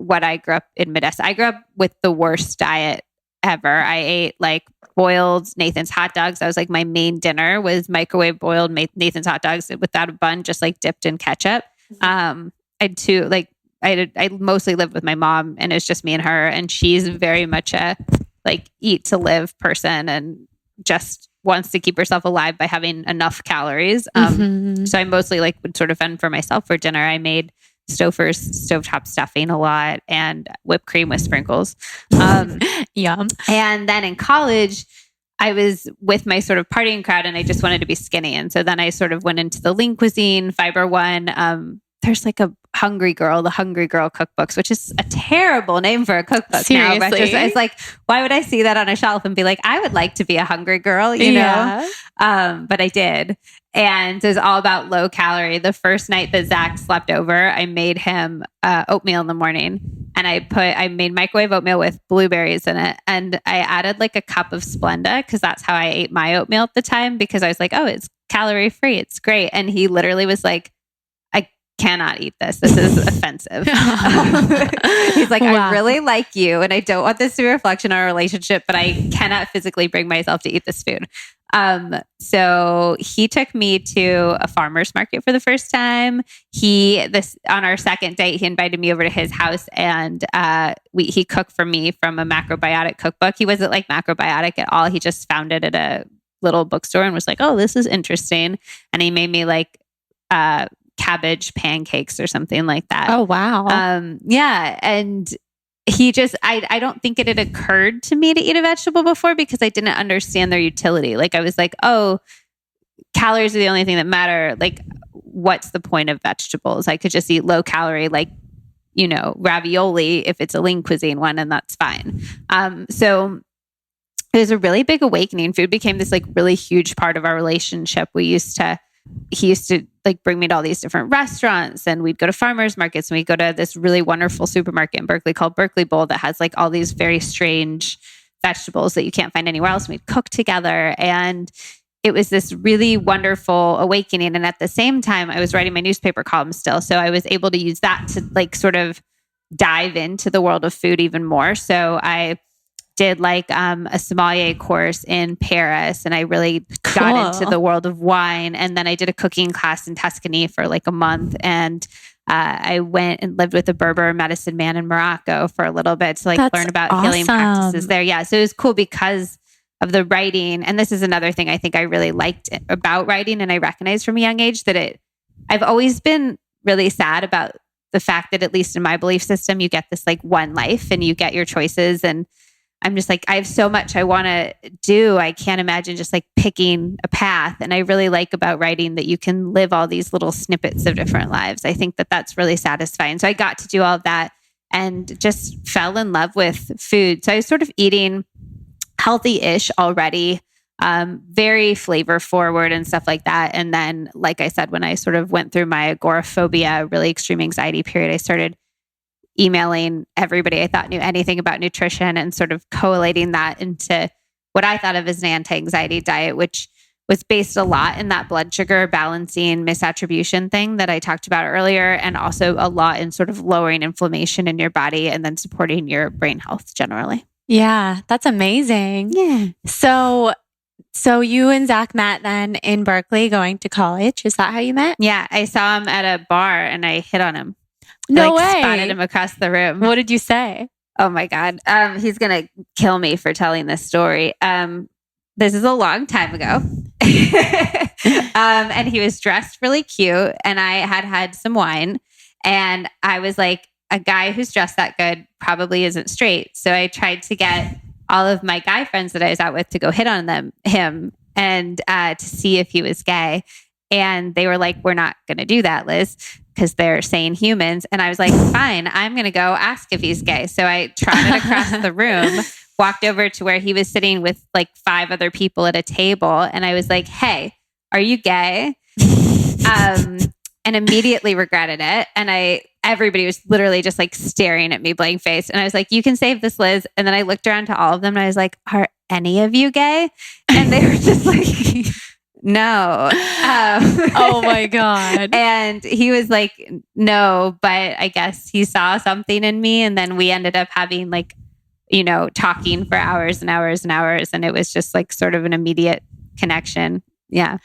what I grew up in Modesto. I grew up with the worst diet ever. I ate like boiled Nathan's hot dogs. I was like, my main dinner was microwave boiled Nathan's hot dogs without a bun, just like dipped in ketchup. I mostly lived with my mom and it's just me and her. And she's very much a like eat to live person and just wants to keep herself alive by having enough calories. So I mostly like would sort of fend for myself for dinner. I made Stouffer's stovetop stuffing a lot and whipped cream with sprinkles. Yum. And then in college, I was with my sort of partying crowd and I just wanted to be skinny. And so then I sort of went into the lean cuisine, Fiber One. There's like the Hungry Girl cookbooks, which is a terrible name for a cookbook. Seriously? Now, but it's like, why would I see that on a shelf and be like, I would like to be a hungry girl, you know? But I did. And it was all about low calorie. The first night that Zach slept over, I made him oatmeal in the morning. And I made microwave oatmeal with blueberries in it. And I added like a cup of Splenda because that's how I ate my oatmeal at the time because I was like, oh, it's calorie free. It's great. And he literally was like, cannot eat this. This is offensive. He's like, wow. I really like you and I don't want this to be a reflection on our relationship, but I cannot physically bring myself to eat this food. So he took me to a farmer's market for the first time. On our second date, he invited me over to his house and he cooked for me from a macrobiotic cookbook. He wasn't like macrobiotic at all. He just found it at a little bookstore and was like, oh, this is interesting. And he made me like, cabbage pancakes or something like that. Oh, wow. Yeah. And he just, I don't think it had occurred to me to eat a vegetable before because I didn't understand their utility. Like I was like, oh, calories are the only thing that matter. Like what's the point of vegetables? I could just eat low calorie, like, ravioli if it's a lean cuisine one and that's fine. So it was a really big awakening. Food became this like really huge part of our relationship. He used to like bring me to all these different restaurants and we'd go to farmers markets and we'd go to this really wonderful supermarket in Berkeley called Berkeley Bowl that has like all these very strange vegetables that you can't find anywhere else. And we'd cook together and it was this really wonderful awakening. And at the same time, I was writing my newspaper column still. So I was able to use that to like sort of dive into the world of food even more. So I did like a sommelier course in Paris and I really got into the world of wine. And then I did a cooking class in Tuscany for like a month. And I went and lived with a Berber medicine man in Morocco for a little bit to like learn about healing practices there. Yeah. So it was cool because of the writing. And this is another thing I think I really liked about writing. And I recognized from a young age that I've always been really sad about the fact that, at least in my belief system, you get this like one life and you get your choices. And I'm just like, I have so much I want to do. I can't imagine just like picking a path. And I really like about writing that you can live all these little snippets of different lives. I think that that's really satisfying. So I got to do all of that and just fell in love with food. So I was sort of eating healthy-ish already, very flavor forward and stuff like that. And then, like I said, when I sort of went through my agoraphobia, really extreme anxiety period, I started emailing everybody I thought knew anything about nutrition and sort of collating that into what I thought of as an anti-anxiety diet, which was based a lot in that blood sugar balancing misattribution thing that I talked about earlier, and also a lot in sort of lowering inflammation in your body and then supporting your brain health generally. Yeah, that's amazing. Yeah. So you and Zach met then in Berkeley going to college. Is that how you met? Yeah, I saw him at a bar and I hit on him. No way. Spotted him across the room. What did you say? Oh my God. He's going to kill me for telling this story. This is a long time ago. And he was dressed really cute and I had some wine, and I was like, a guy who's dressed that good probably isn't straight. So I tried to get all of my guy friends that I was out with to go hit on him and to see if he was gay. And they were like, we're not going to do that, Liz, because they're sane humans. And I was like, fine, I'm going to go ask if he's gay. So I trotted across the room, walked over to where he was sitting with like 5 other people at a table. And I was like, hey, are you gay? And immediately regretted it. And everybody was literally just like staring at me blank faced. And I was like, you can save this, Liz. And then I looked around to all of them and I was like, are any of you gay? And they were just like, no. Oh my God. And he was like, no, but I guess he saw something in me. And then we ended up having like, talking for hours and hours and hours. And it was just like sort of an immediate connection. Yeah.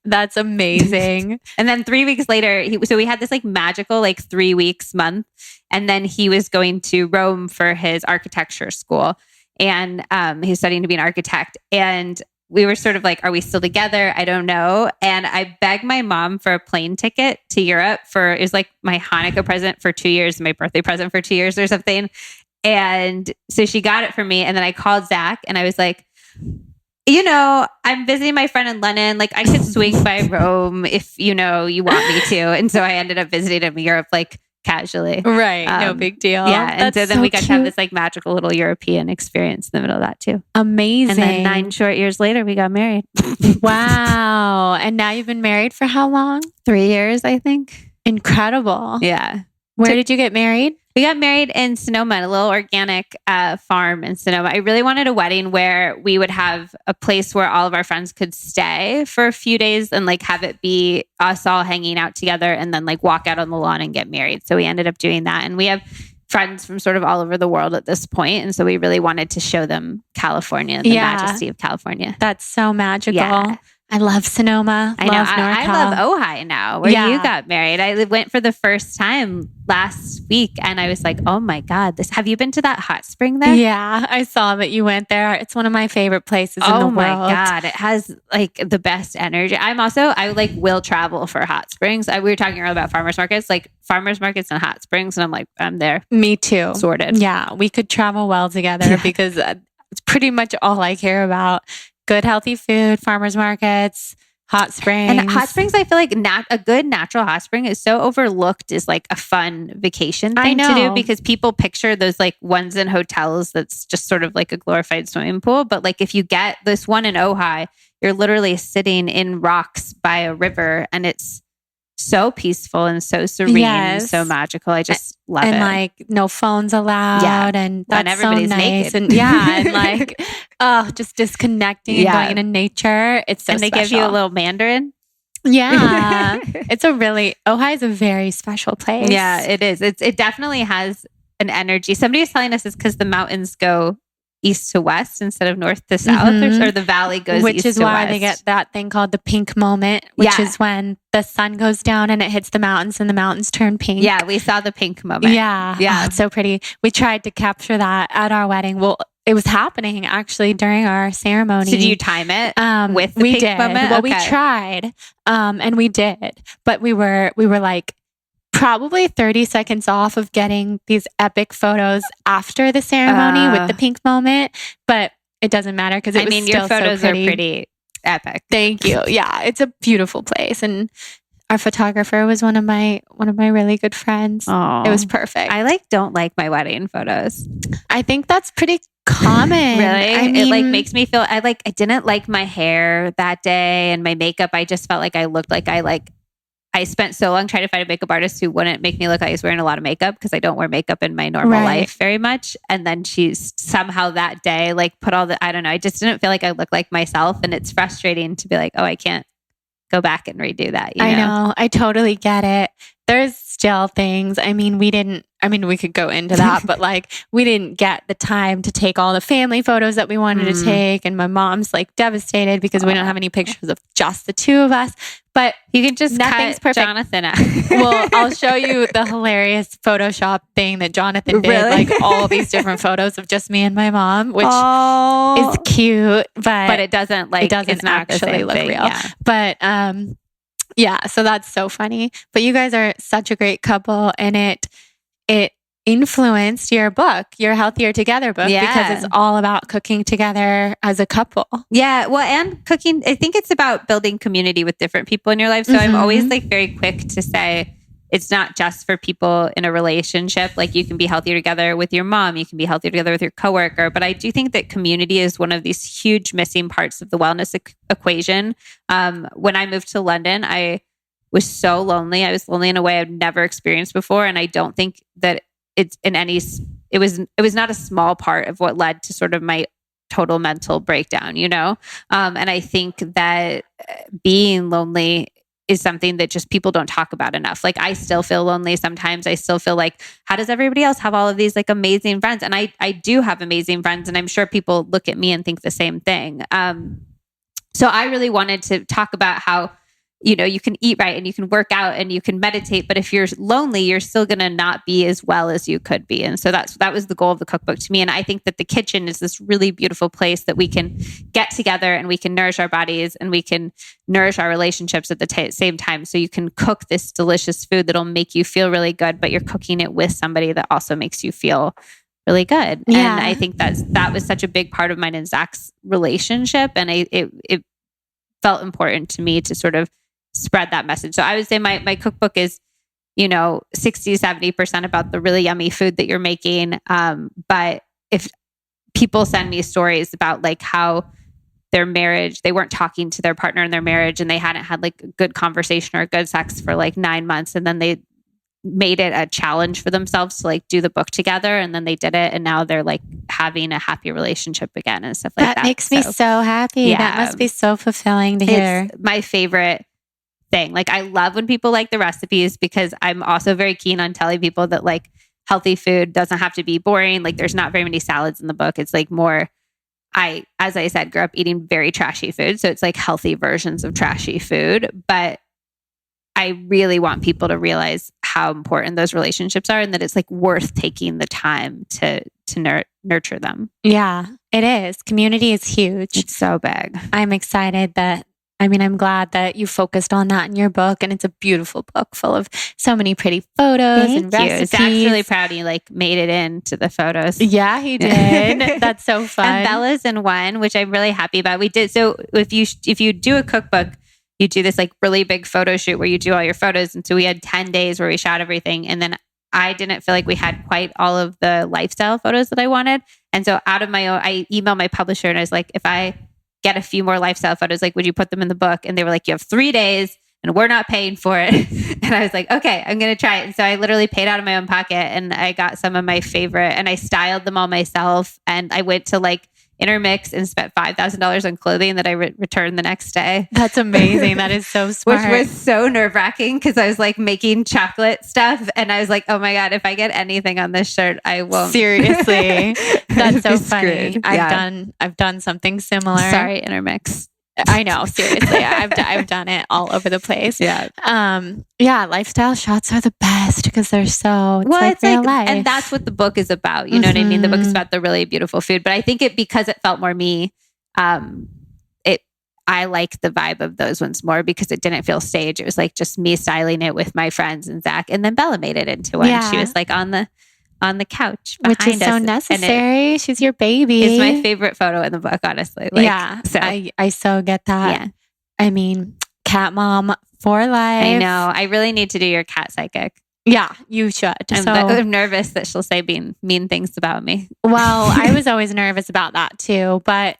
That's amazing. And then 3 weeks later, so we had this like magical like 3 weeks month. And then he was going to Rome for his architecture school. And he was studying to be an architect. And we were sort of like, are we still together? I don't know. And I begged my mom for a plane ticket to Europe it was like my Hanukkah present for 2 years, my birthday present for 2 years or something. And so she got it for me. And then I called Zach and I was like, I'm visiting my friend in London. Like I could swing by Rome if, you want me to. And so I ended up visiting him in Europe, like casually. Right. No big deal. Yeah. And so then we got to have this like magical little European experience in the middle of that too. Amazing. And then 9 short years later, we got married. Wow. And now you've been married for how long? 3 years, I think. Incredible. Yeah. Where did you get married? We got married in Sonoma, a little organic farm in Sonoma. I really wanted a wedding where we would have a place where all of our friends could stay for a few days and like have it be us all hanging out together and then like walk out on the lawn and get married. So we ended up doing that. And we have friends from sort of all over the world at this point. And so we really wanted to show them California, the majesty of California. That's so magical. Yeah. I love Sonoma. I know. I love Ojai now, where you got married. I went for the first time last week, and I was like, "Oh my God, have you been to that hot spring there?" Yeah, I saw that you went there. It's one of my favorite places in the world. Oh my God, it has like the best energy. I like will travel for hot springs. We were talking earlier about farmers markets, like farmers markets and hot springs, and I'm like, I'm there. Me too. Sorted. Yeah, we could travel well together because it's pretty much all I care about. Good, healthy food, farmers markets, hot springs. And hot springs, I feel like a good natural hot spring is so overlooked as like a fun vacation thing to do, because people picture those like ones in hotels that's just sort of like a glorified swimming pool. But like if you get this one in Ojai, you're literally sitting in rocks by a river and it's so peaceful and so serene and so magical. I just love it. And like no phones allowed and that's everybody's so nice. naked. And and like, just disconnecting and going into nature. It's so And they special. give you a little Mandarin. Yeah. Ojai is a very special place. Yeah, it is. It definitely has an energy. Somebody was telling us it's because the mountains go east to west instead of north to south, or the valley goes which east is to why west. they get that thing called the pink moment, which is when the sun goes down and it hits the mountains and the mountains turn pink. Yeah, we saw the pink moment. Yeah. Oh, it's so pretty. We tried to capture that at our wedding. Well, it was happening actually during our ceremony. So do you time it with the we pink did. moment? Well, we tried, and we did, but we were like probably 30 seconds off of getting these epic photos after the ceremony with the pink moment. But it doesn't matter because it was still your photos so are pretty epic. Thank you. Yeah, it's a beautiful place, and our photographer was one of my really good friends. Oh, it was perfect. I don't like my wedding photos. I think that's pretty common. Really? I mean, it makes me feel I didn't like my hair that day and my makeup. I just felt like I looked like I spent so long trying to find a makeup artist who wouldn't make me look like I was wearing a lot of makeup because I don't wear makeup in my normal life very much. And then she's somehow that day put all the, I don't know, I just didn't feel like I looked like myself. And it's frustrating to be like, oh, I can't go back and redo that. I know. I totally get it. There's still things. We could go into that, but we didn't get the time to take all the family photos that we wanted to take. And my mom's devastated because we don't have any pictures of just the two of us. But you can just nothing's cut perfect. Jonathan out. Well, I'll show you the hilarious Photoshop thing that Jonathan did. Really? All these different photos of just me and my mom, which is cute, but it doesn't it's not actually look real. Yeah. But yeah, so that's so funny. But you guys are such a great couple, and it influenced your book, your Healthier Together book, because it's all about cooking together as a couple. Yeah. Well, and cooking, I think it's about building community with different people in your life. So I'm always very quick to say it's not just for people in a relationship. You can be healthier together with your mom, you can be healthier together with your coworker. But I do think that community is one of these huge missing parts of the wellness equation. When I moved to London, I was so lonely. I was lonely in a way I've never experienced before. And I don't think that it was not a small part of what led to sort of my total mental breakdown, and I think that being lonely is something that just people don't talk about enough. I still feel lonely sometimes. I still feel how does everybody else have all of these amazing friends? And I do have amazing friends, and I'm sure people look at me and think the same thing. So I really wanted to talk about how you can eat right and you can work out and you can meditate, but if you're lonely, you're still going to not be as well as you could be. And so that was the goal of the cookbook to me. And I think that the kitchen is this really beautiful place that we can get together and we can nourish our bodies and we can nourish our relationships at the same time. So you can cook this delicious food that'll make you feel really good, but you're cooking it with somebody that also makes you feel really good. Yeah. And I think that was such a big part of mine and Zach's relationship. And it felt important to me to sort of spread that message. So I would say my cookbook is, 60-70% about the really yummy food that you're making. But if people send me stories about how their marriage, they weren't talking to their partner in their marriage and they hadn't had a good conversation or good sex for 9 months. And then they made it a challenge for themselves to do the book together. And then they did it. And now they're having a happy relationship again and stuff like that. That makes me so happy. Yeah. That must be so fulfilling to hear. It's my favorite thing. I love when people like the recipes because I'm also very keen on telling people that healthy food doesn't have to be boring. There's not very many salads in the book. It's more, as I said, grew up eating very trashy food. So it's healthy versions of trashy food. But I really want people to realize how important those relationships are and that it's worth taking the time to nurture them. Yeah, it is. Community is huge. It's so big. I'm excited I'm glad that you focused on that in your book, and it's a beautiful book full of so many pretty photos and recipes. Zach's really proud he made it into the photos. Yeah, he did. That's so fun. And Bella's in one, which I'm really happy about. We did so if you do a cookbook, you do this really big photo shoot where you do all your photos, and so we had 10 days where we shot everything, and then I didn't feel like we had quite all of the lifestyle photos that I wanted, and so out of my own, I emailed my publisher and I was like, if I get a few more lifestyle photos, would you put them in the book? And they were like, you have 3 days. and we're not paying for it. And I was like, okay, I'm going to try it. And so I literally paid out of my own pocket and I got some of my favorite and I styled them all myself. And I went to like Intermix and spent $5,000 on clothing that I returned the next day. That's amazing. That is so smart. Which was so nerve-wracking because I was like making chocolate stuff and I was like, oh my God, if I get anything on this shirt, I won't. Seriously. That's so funny. Screwed. I've done something similar. Sorry, Intermix. I know, seriously. I've done it all over the place. Yeah. Lifestyle shots are the best because they're so it's real life. And that's what the book is about. You know what I mean? The book is about the really beautiful food, but I think because it felt more me, I like the vibe of those ones more because it didn't feel staged. It was like just me styling it with my friends and Zach, and then Bella made it into one. Yeah. She was like on the couch behind us. Which is so necessary. She's your baby. It's my favorite photo in the book, honestly. So. I so get that. Yeah. I mean, cat mom for life. I know. I really need to do your cat psychic. Yeah, you should. I'm nervous that she'll say mean things about me. Well, I was always nervous about that too, but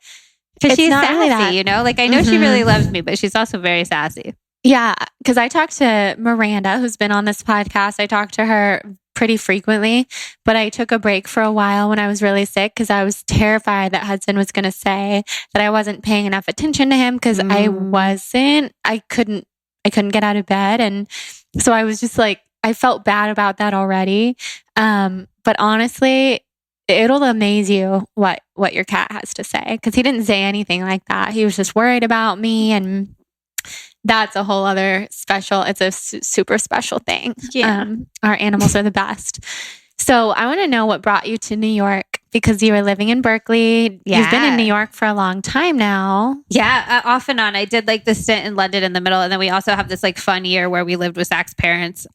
because she's sassy, you know? Like I know she really loves me, but she's also very sassy. Yeah, because I talked to Miranda, who's been on this podcast. I talked to her pretty frequently, but I took a break for a while when I was really sick because I was terrified that Hudson was going to say that I wasn't paying enough attention to him because I couldn't get out of bed. And so I was just like, I felt bad about that already. But honestly, it'll amaze you what your cat has to say because he didn't say anything like that. He was just worried about me, and that's a whole other special. It's a super special thing. Yeah. Our animals are the best. So I want to know what brought you to New York because you were living in Berkeley. Yeah. You've been in New York for a long time now. Yeah, off and on. I did like the stint in London in the middle, and then we also have this like fun year where we lived with Zach's parents.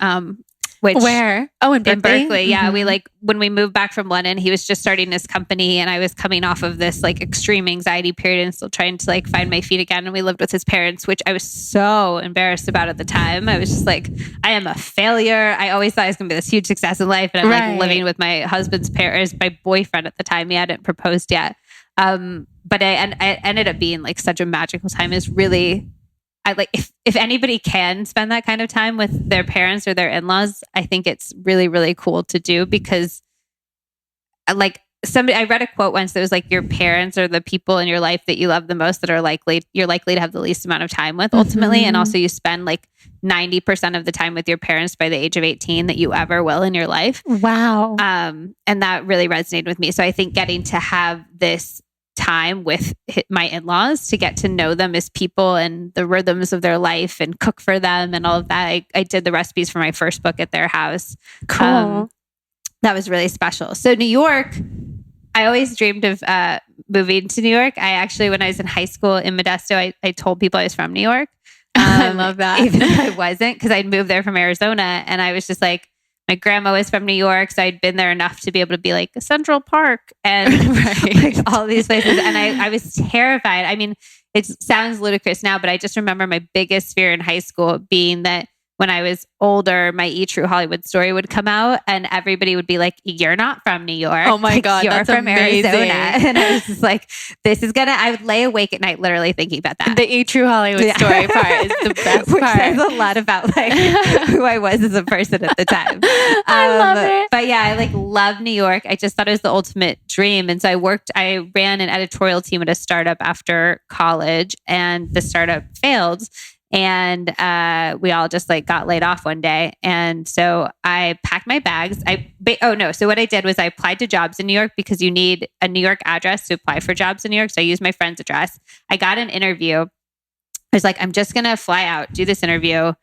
Where? Oh, in Berkeley? In Berkeley, yeah. We when we moved back from London, he was just starting his company and I was coming off of this like extreme anxiety period and still trying to like find my feet again. And we lived with his parents, which I was so embarrassed about at the time. I was just like, I am a failure. I always thought I was going to be this huge success in life. And I'm like living with my husband's parents, my boyfriend at the time. He hadn't proposed yet. But I ended up being like such a magical time. Is really... I like if anybody can spend that kind of time with their parents or their in-laws, I think it's really, really cool to do because I read a quote once that was like your parents are the people in your life that you love the most that you're likely to have the least amount of time with ultimately. And also you spend like 90% of the time with your parents by the age of 18 that you ever will in your life. Wow. And that really resonated with me. So I think getting to have this time with my in-laws to get to know them as people and the rhythms of their life and cook for them and all of that. I did the recipes for my first book at their house. Cool. That was really special. So New York, I always dreamed of moving to New York. I actually, when I was in high school in Modesto, I told people I was from New York. I love that. Even though I wasn't, because I'd moved there from Arizona and I was just like, my grandma was from New York, so I'd been there enough to be able to be like Central Park and like all these places. And I was terrified. I mean, it sounds ludicrous now, but I just remember my biggest fear in high school being that when I was older, my E! True Hollywood Story would come out and everybody would be like, you're not from New York. Oh my God, you're that's from amazing. Arizona. And I was just like, I would lay awake at night literally thinking about that. The E! True Hollywood Story part is the best Which part. says a lot about like who I was as a person at the time. I love it. But yeah, I like love New York. I just thought it was the ultimate dream. And so I ran an editorial team at a startup after college and the startup failed. And we all just like got laid off one day. And so I packed my bags. So what I did was I applied to jobs in New York because you need a New York address to apply for jobs in New York. So I used my friend's address. I got an interview. I was like, I'm just going to fly out, do this interview.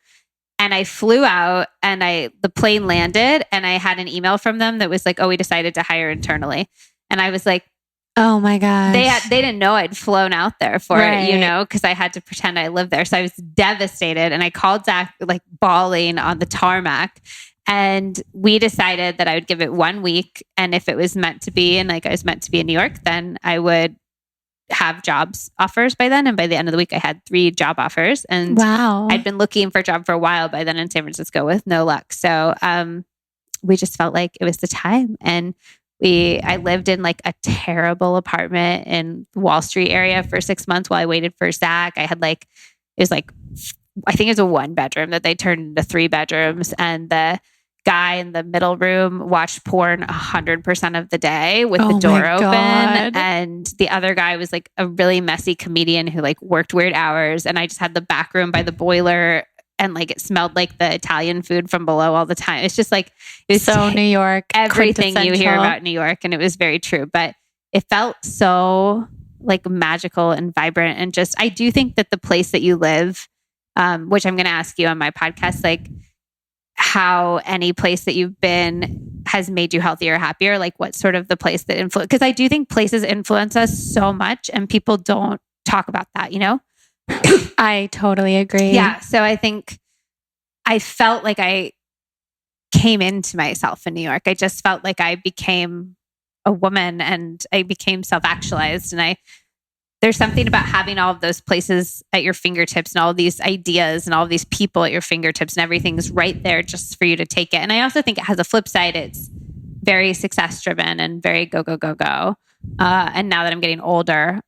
And I flew out and the plane landed and I had an email from them that was like, oh, we decided to hire internally. And I was like, oh my God. They didn't know I'd flown out there for it, because I had to pretend I lived there. So I was devastated. And I called Zach like bawling on the tarmac. And we decided that I would give it 1 week. And if it was meant to be, and like I was meant to be in New York, then I would have jobs offers by then. And by the end of the week, I had 3 job offers. And wow. I'd been looking for a job for a while by then in San Francisco with no luck. So we just felt like it was the time. And I lived in like a terrible apartment in the Wall Street area for 6 months while I waited for Zach. I had it was like I think it's a 1-bedroom that they turned into 3 bedrooms. And the guy in the middle room watched porn 100% of the day with the door open. And the other guy was like a really messy comedian who like worked weird hours. And I just had the back room by the boiler, and like it smelled like the Italian food from below all the time. It's just like, it was so New York, everything you hear about New York. And it was very true, but it felt so like magical and vibrant. And just, I do think that the place that you live, which I'm going to ask you on my podcast, like how any place that you've been has made you healthier or happier, like what's sort of the place that influence, because I do think places influence us so much and people don't talk about that, you know? I totally agree. Yeah. So I think I felt like I came into myself in New York. I just felt like I became a woman and I became self-actualized. And there's something about having all of those places at your fingertips and all of these ideas and all of these people at your fingertips and everything's right there just for you to take it. And I also think it has a flip side. It's very success driven and very go, go, go, go. And now that I'm getting older,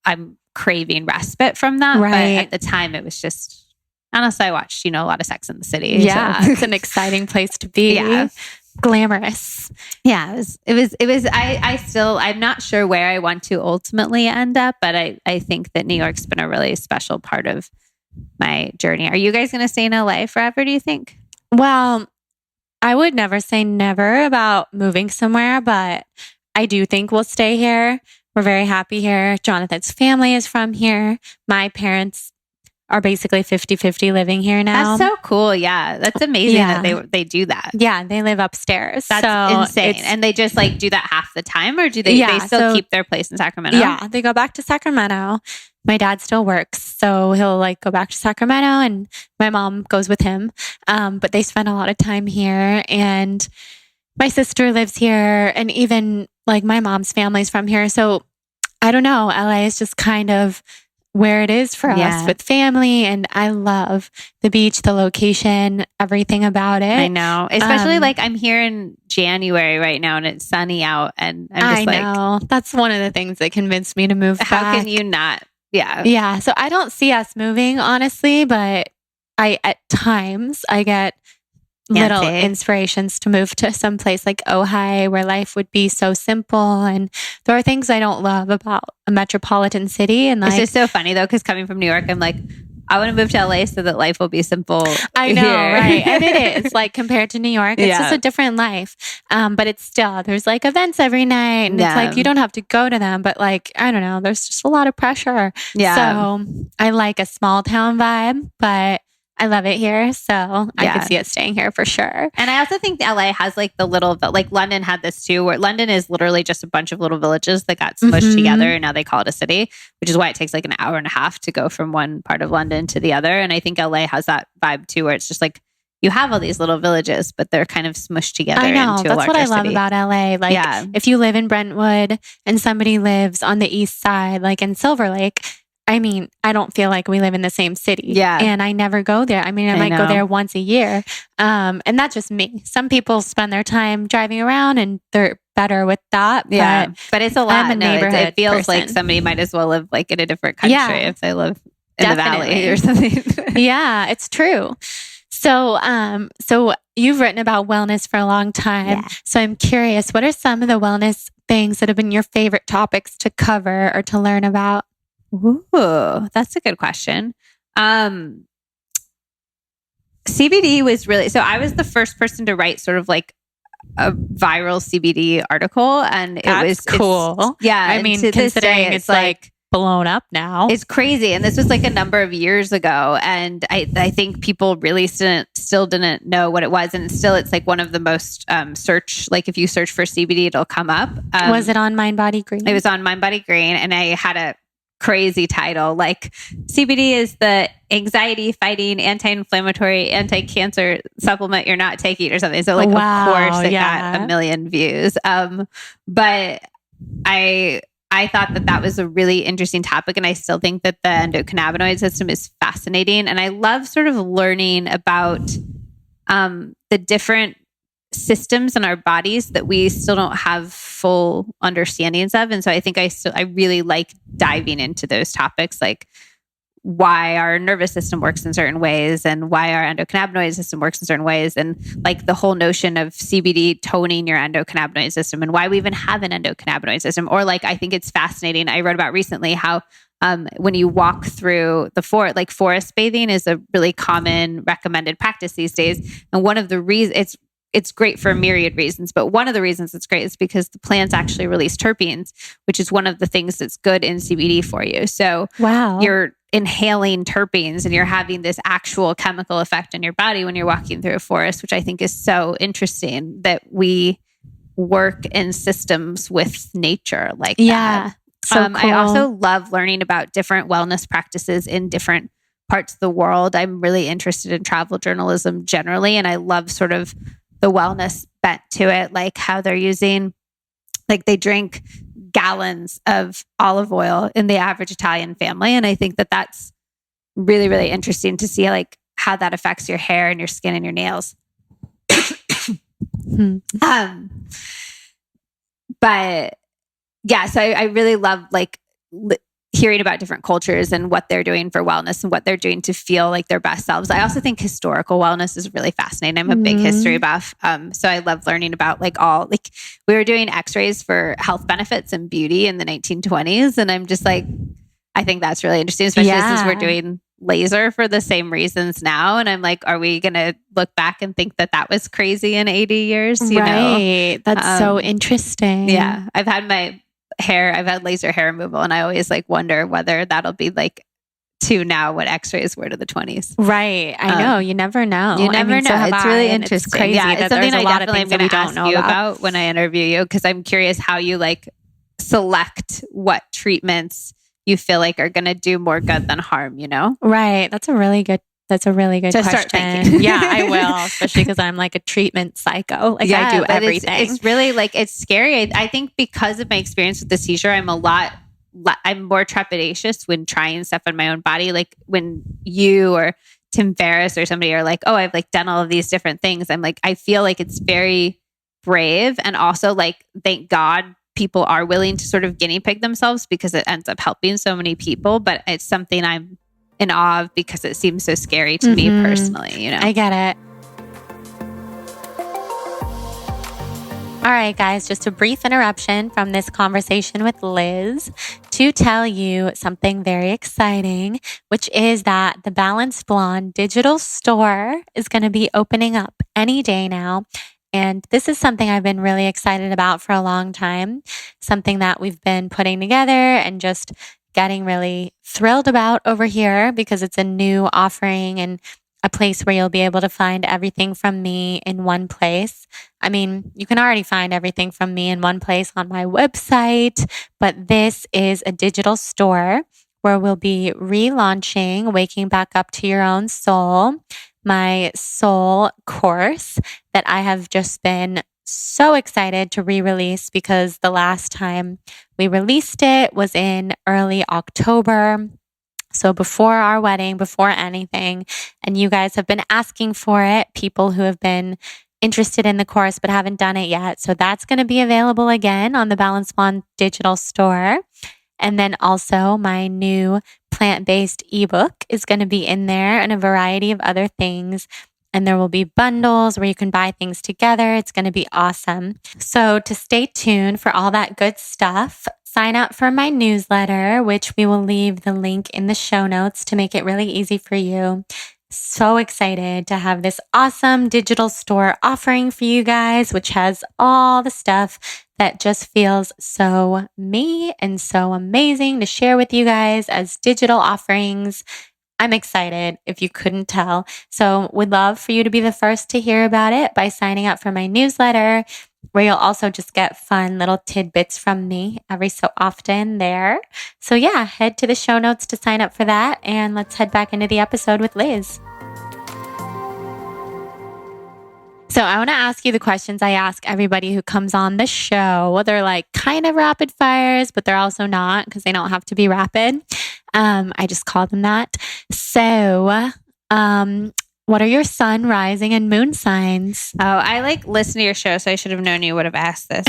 I'm craving respite from that. Right. But at the time it was just, honestly, I watched, a lot of Sex in the City. Yeah. So. It's an exciting place to be. Yeah. Glamorous. Yeah. I'm not sure where I want to ultimately end up, but I think that New York's been a really special part of my journey. Are you guys going to stay in LA forever, do you think? Well, I would never say never about moving somewhere, but I do think we'll stay here. We're very happy here. Jonathan's family is from here. My parents are basically 50-50 living here now. That's so cool. Yeah. That's amazing that they do that. Yeah. They live upstairs. That's insane. And they just like do that half the time, or do they still keep their place in Sacramento? Yeah. They go back to Sacramento. My dad still works, so he'll like go back to Sacramento and my mom goes with him. But they spend a lot of time here, and my sister lives here, and even like my mom's family's from here. So I don't know. LA is just kind of where it is for us with family. And I love the beach, the location, everything about it. I know. Especially like I'm here in January right now and it's sunny out. And I'm just I know. That's one of the things that convinced me to move back. How can you not? Yeah. Yeah. So I don't see us moving, honestly, but at times I get little inspirations to move to some place like Ojai where life would be so simple. And there are things I don't love about a metropolitan city. And like, it's just so funny though, because coming from New York, I'm like, I want to move to LA so that life will be simple. I know, here. right? And it is like compared to New York, it's just a different life. But it's still, there's like events every night and it's like, you don't have to go to them, but like, I don't know, there's just a lot of pressure. Yeah. So I like a small town vibe, but I love it here. So I could see us staying here for sure. And I also think LA has like like London had this too, where London is literally just a bunch of little villages that got smushed together and now they call it a city, which is why it takes like an hour and a half to go from one part of London to the other. And I think LA has that vibe too, where it's just like, you have all these little villages, but they're kind of smushed together into a larger city. That's what I love about LA. Like if you live in Brentwood and somebody lives on the east side, like in Silver Lake, I mean, I don't feel like we live in the same city. Yeah. And I never go there. I mean, I might go there once a year. And that's just me. Some people spend their time driving around and they're better with that. Yeah. But it's a lot. It feels like somebody might as well live like in a different country if they live in the valley or something. Yeah, it's true. So, so you've written about wellness for a long time. Yeah. So I'm curious, what are some of the wellness things that have been your favorite topics to cover or to learn about? Ooh, that's a good question. CBD was really, so I was the first person to write sort of like a viral CBD article, and it was cool. I mean, considering it's like blown up now. It's crazy. And this was like a number of years ago. And I think people really still didn't know what it was. And it's like one of the most like if you search for CBD, it'll come up. Was it on Mind Body Green? It was on Mind Body Green. And I had a crazy title like CBD is the anxiety fighting, anti-inflammatory, anti-cancer supplement you're not taking or something. So like, of course it got a million views. But I thought that was a really interesting topic. And I still think that the endocannabinoid system is fascinating. And I love sort of learning about the different systems in our bodies that we still don't have full understandings of. And so I think I really like diving into those topics, like why our nervous system works in certain ways and why our endocannabinoid system works in certain ways. And like the whole notion of CBD toning your endocannabinoid system and why we even have an endocannabinoid system. Or like, I think it's fascinating. I wrote about recently how when you walk through the forest, like forest bathing is a really common recommended practice these days. And one of the reasons it's great for a myriad reasons, but one of the reasons it's great is because the plants actually release terpenes, which is one of the things that's good in CBD for you. So you're inhaling terpenes and you're having this actual chemical effect in your body when you're walking through a forest, which I think is so interesting that we work in systems with nature like that. So cool. I also love learning about different wellness practices in different parts of the world. I'm really interested in travel journalism generally, and I love sort of the wellness bent to it, like how they're using, like they drink gallons of olive oil in the average Italian family. And I think that that's really, really interesting to see like how that affects your hair and your skin and your nails. But yeah, so I really love like hearing about different cultures and what they're doing for wellness and what they're doing to feel like their best selves. I also think historical wellness is really fascinating. I'm a big history buff. So I love learning about like we were doing x-rays for health benefits and beauty in the 1920s. And I'm just like, I think that's really interesting, especially since we're doing laser for the same reasons now. And I'm like, are we going to look back and think that that was crazy in 80 years? You know? That's so interesting. Yeah. I've had laser hair removal, and I always like wonder whether that'll be like to now what x-rays were to the 20s. Right. I know. You never know. You never know. So it's really interesting. It's crazy. Yeah, it's something I definitely am going to ask you about when I interview you, because I'm curious how you like select what treatments you feel like are going to do more good than harm, you know? Right. That's a really good question. Start thinking. Yeah, I will, especially because I'm like a treatment psycho. Like I do everything. It's really like, it's scary. I think because of my experience with the seizure, I'm more trepidatious when trying stuff on my own body. Like when you or Tim Ferriss or somebody are like, oh, I've like done all of these different things. I'm like, I feel like it's very brave. And also like, thank God people are willing to sort of guinea pig themselves because it ends up helping so many people. But it's something I'm in awe of because it seems so scary to me personally, you know? I get it. All right, guys, just a brief interruption from this conversation with Liz to tell you something very exciting, which is that the Balanced Blonde digital store is going to be opening up any day now. And this is something I've been really excited about for a long time, something that we've been putting together and just getting really thrilled about over here because it's a new offering and a place where you'll be able to find everything from me in one place. I mean, you can already find everything from me in one place on my website, but this is a digital store where we'll be relaunching Waking Back Up to Your Own Soul, my soul course that I have just been so excited to re-release because the last time we released it was in early October. So before our wedding, before anything, and you guys have been asking for it, people who have been interested in the course but haven't done it yet. So that's going to be available again on the Balanced Blonde digital store. And then also my new plant-based ebook is going to be in there and a variety of other things. And there will be bundles where you can buy things together. It's going to be awesome. So to stay tuned for all that good stuff, sign up for my newsletter, which we will leave the link in the show notes to make it really easy for you. So excited to have this awesome digital store offering for you guys, which has all the stuff that just feels so me and so amazing to share with you guys as digital offerings. I'm excited if you couldn't tell. So would love for you to be the first to hear about it by signing up for my newsletter, where you'll also just get fun little tidbits from me every so often there. So yeah, head to the show notes to sign up for that. And let's head back into the episode with Liz. So I want to ask you the questions I ask everybody who comes on the show. They're like kind of rapid fires, but they're also not because they don't have to be rapid. I just call them that. So, what are your sun, rising, and moon signs? Oh, I like listen to your show, so I should have known you would have asked this.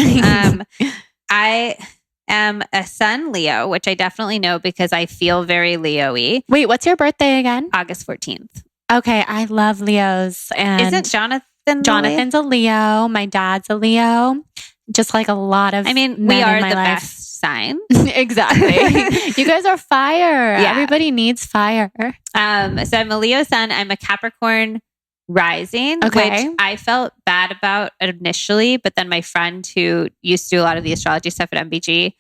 am a Sun Leo, which I definitely know because I feel very Leo-y. Wait, what's your birthday again? August 14th. Okay, I love Leos. And Isn't Jonathan's a Leo. My dad's a Leo. Just like a lot of we are the best sign. Exactly. You guys are fire. Yeah. Everybody needs fire. So I'm a Leo sun. I'm a Capricorn rising, which I felt bad about initially, but then my friend who used to do a lot of the astrology stuff at MBG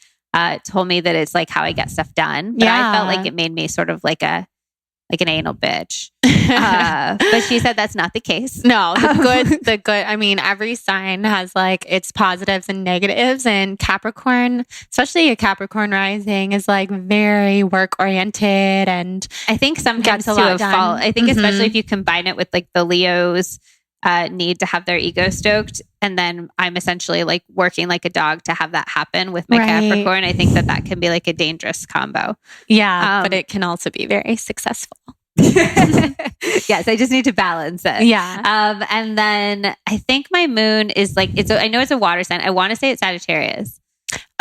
told me that it's like how I get stuff done. But I felt like it made me sort of like an anal bitch. But she said that's not the case. No, the good. I mean, every sign has like its positives and negatives, and Capricorn, especially a Capricorn rising, is like very work oriented, and I think sometimes gets a lot done. fault. I think especially if you combine it with like the Leos need to have their ego stoked, and then I'm essentially like working like a dog to have that happen with my Capricorn. I think that can be like a dangerous combo. Yeah, but it can also be very successful. Yes, I just need to balance it. Yeah. And then I think my moon is like, I know it's a water sign. I want to say it's Sagittarius.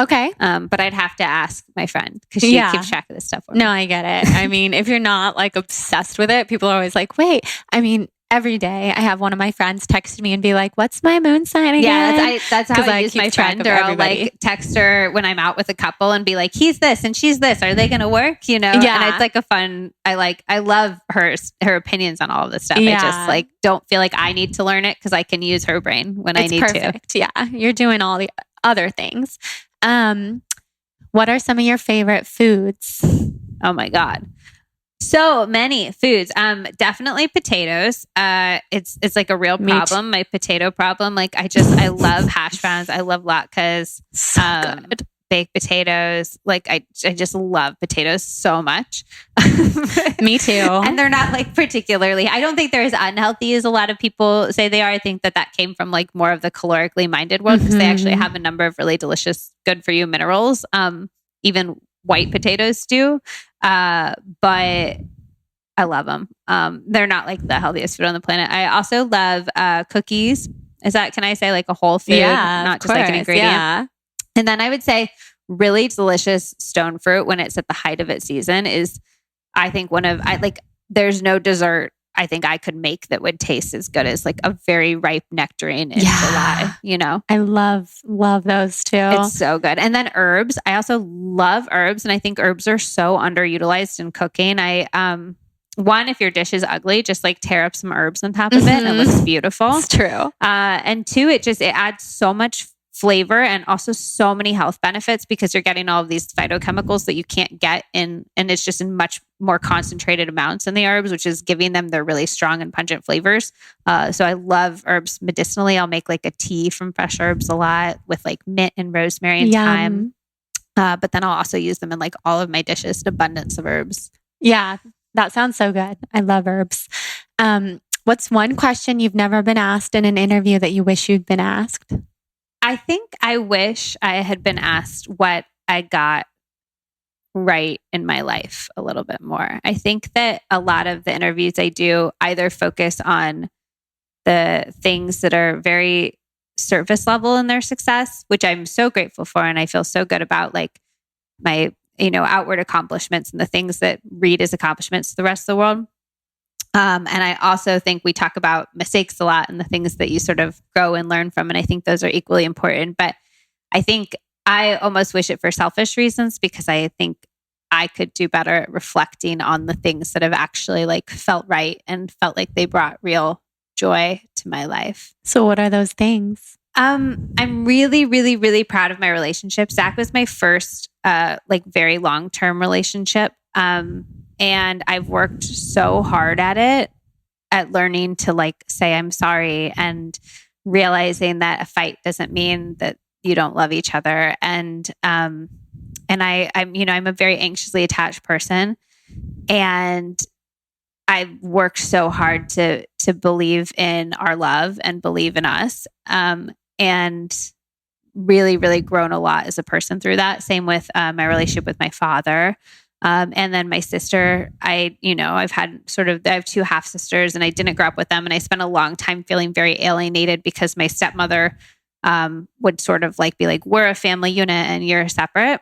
Okay. But I'd have to ask my friend because she keeps track of this stuff for me. No, I get it. I mean, if you're not like obsessed with it, people are always like, wait, I mean, every day I have one of my friends text me and be like, what's my moon sign again? Yeah, that's how I use my friend. Or I'll like text her when I'm out with a couple and be like, he's this and she's this. Are they going to work? You know? Yeah. And it's like a fun, I love her opinions on all of this stuff. Yeah. I just like don't feel like I need to learn it because I can use her brain when I need to. Yeah. You're doing all the other things. What are some of your favorite foods? Oh my God. So many foods. Definitely potatoes. It's like a real problem. My potato problem. Like I love hash browns. I love latkes. So good. Baked potatoes. Like I just love potatoes so much. Me too. And they're not like particularly, I don't think they're as unhealthy as a lot of people say they are. I think that came from like more of the calorically minded world because they actually have a number of really delicious, good for you minerals. Even white potatoes do. But I love them. They're not like the healthiest food on the planet. I also love cookies. Can I say like a whole food? Yeah, not just like an ingredient. Yeah. And then I would say really delicious stone fruit when it's at the height of its season is, I think there's no dessert I think I could make that would taste as good as like a very ripe nectarine in July, you know? I love those too. It's so good. And then herbs. I also love herbs. And I think herbs are so underutilized in cooking. One, if your dish is ugly, just like tear up some herbs on top of it and it looks beautiful. It's true. And two, it adds so much flavor and also so many health benefits because you're getting all of these phytochemicals that you can't get and it's just in much more concentrated amounts in the herbs, which is giving them their really strong and pungent flavors. So I love herbs medicinally. I'll make like a tea from fresh herbs a lot with like mint and rosemary and thyme. But then I'll also use them in like all of my dishes, an abundance of herbs. Yeah, that sounds so good. I love herbs. What's one question you've never been asked in an interview that you wish you'd been asked? I think I wish I had been asked what I got right in my life a little bit more. I think that a lot of the interviews I do either focus on the things that are very surface level in their success, which I'm so grateful for. And I feel so good about like my, outward accomplishments and the things that read as accomplishments to the rest of the world. And I also think we talk about mistakes a lot and the things that you sort of grow and learn from. And I think those are equally important. But I think I almost wish it for selfish reasons because I think I could do better at reflecting on the things that have actually like felt right and felt like they brought real joy to my life. So what are those things? I'm really, really, really proud of my relationship. Zach was my first very long-term relationship. And I've worked so hard at learning to like say I'm sorry and realizing that a fight doesn't mean that you don't love each other. And I'm a very anxiously attached person, and I've worked so hard to believe in our love and believe in us, and really, really grown a lot as a person through that. Same with my relationship with my father. And then my sister, I have two half sisters and I didn't grow up with them. And I spent a long time feeling very alienated because my stepmother would sort of like be like, we're a family unit and you're separate.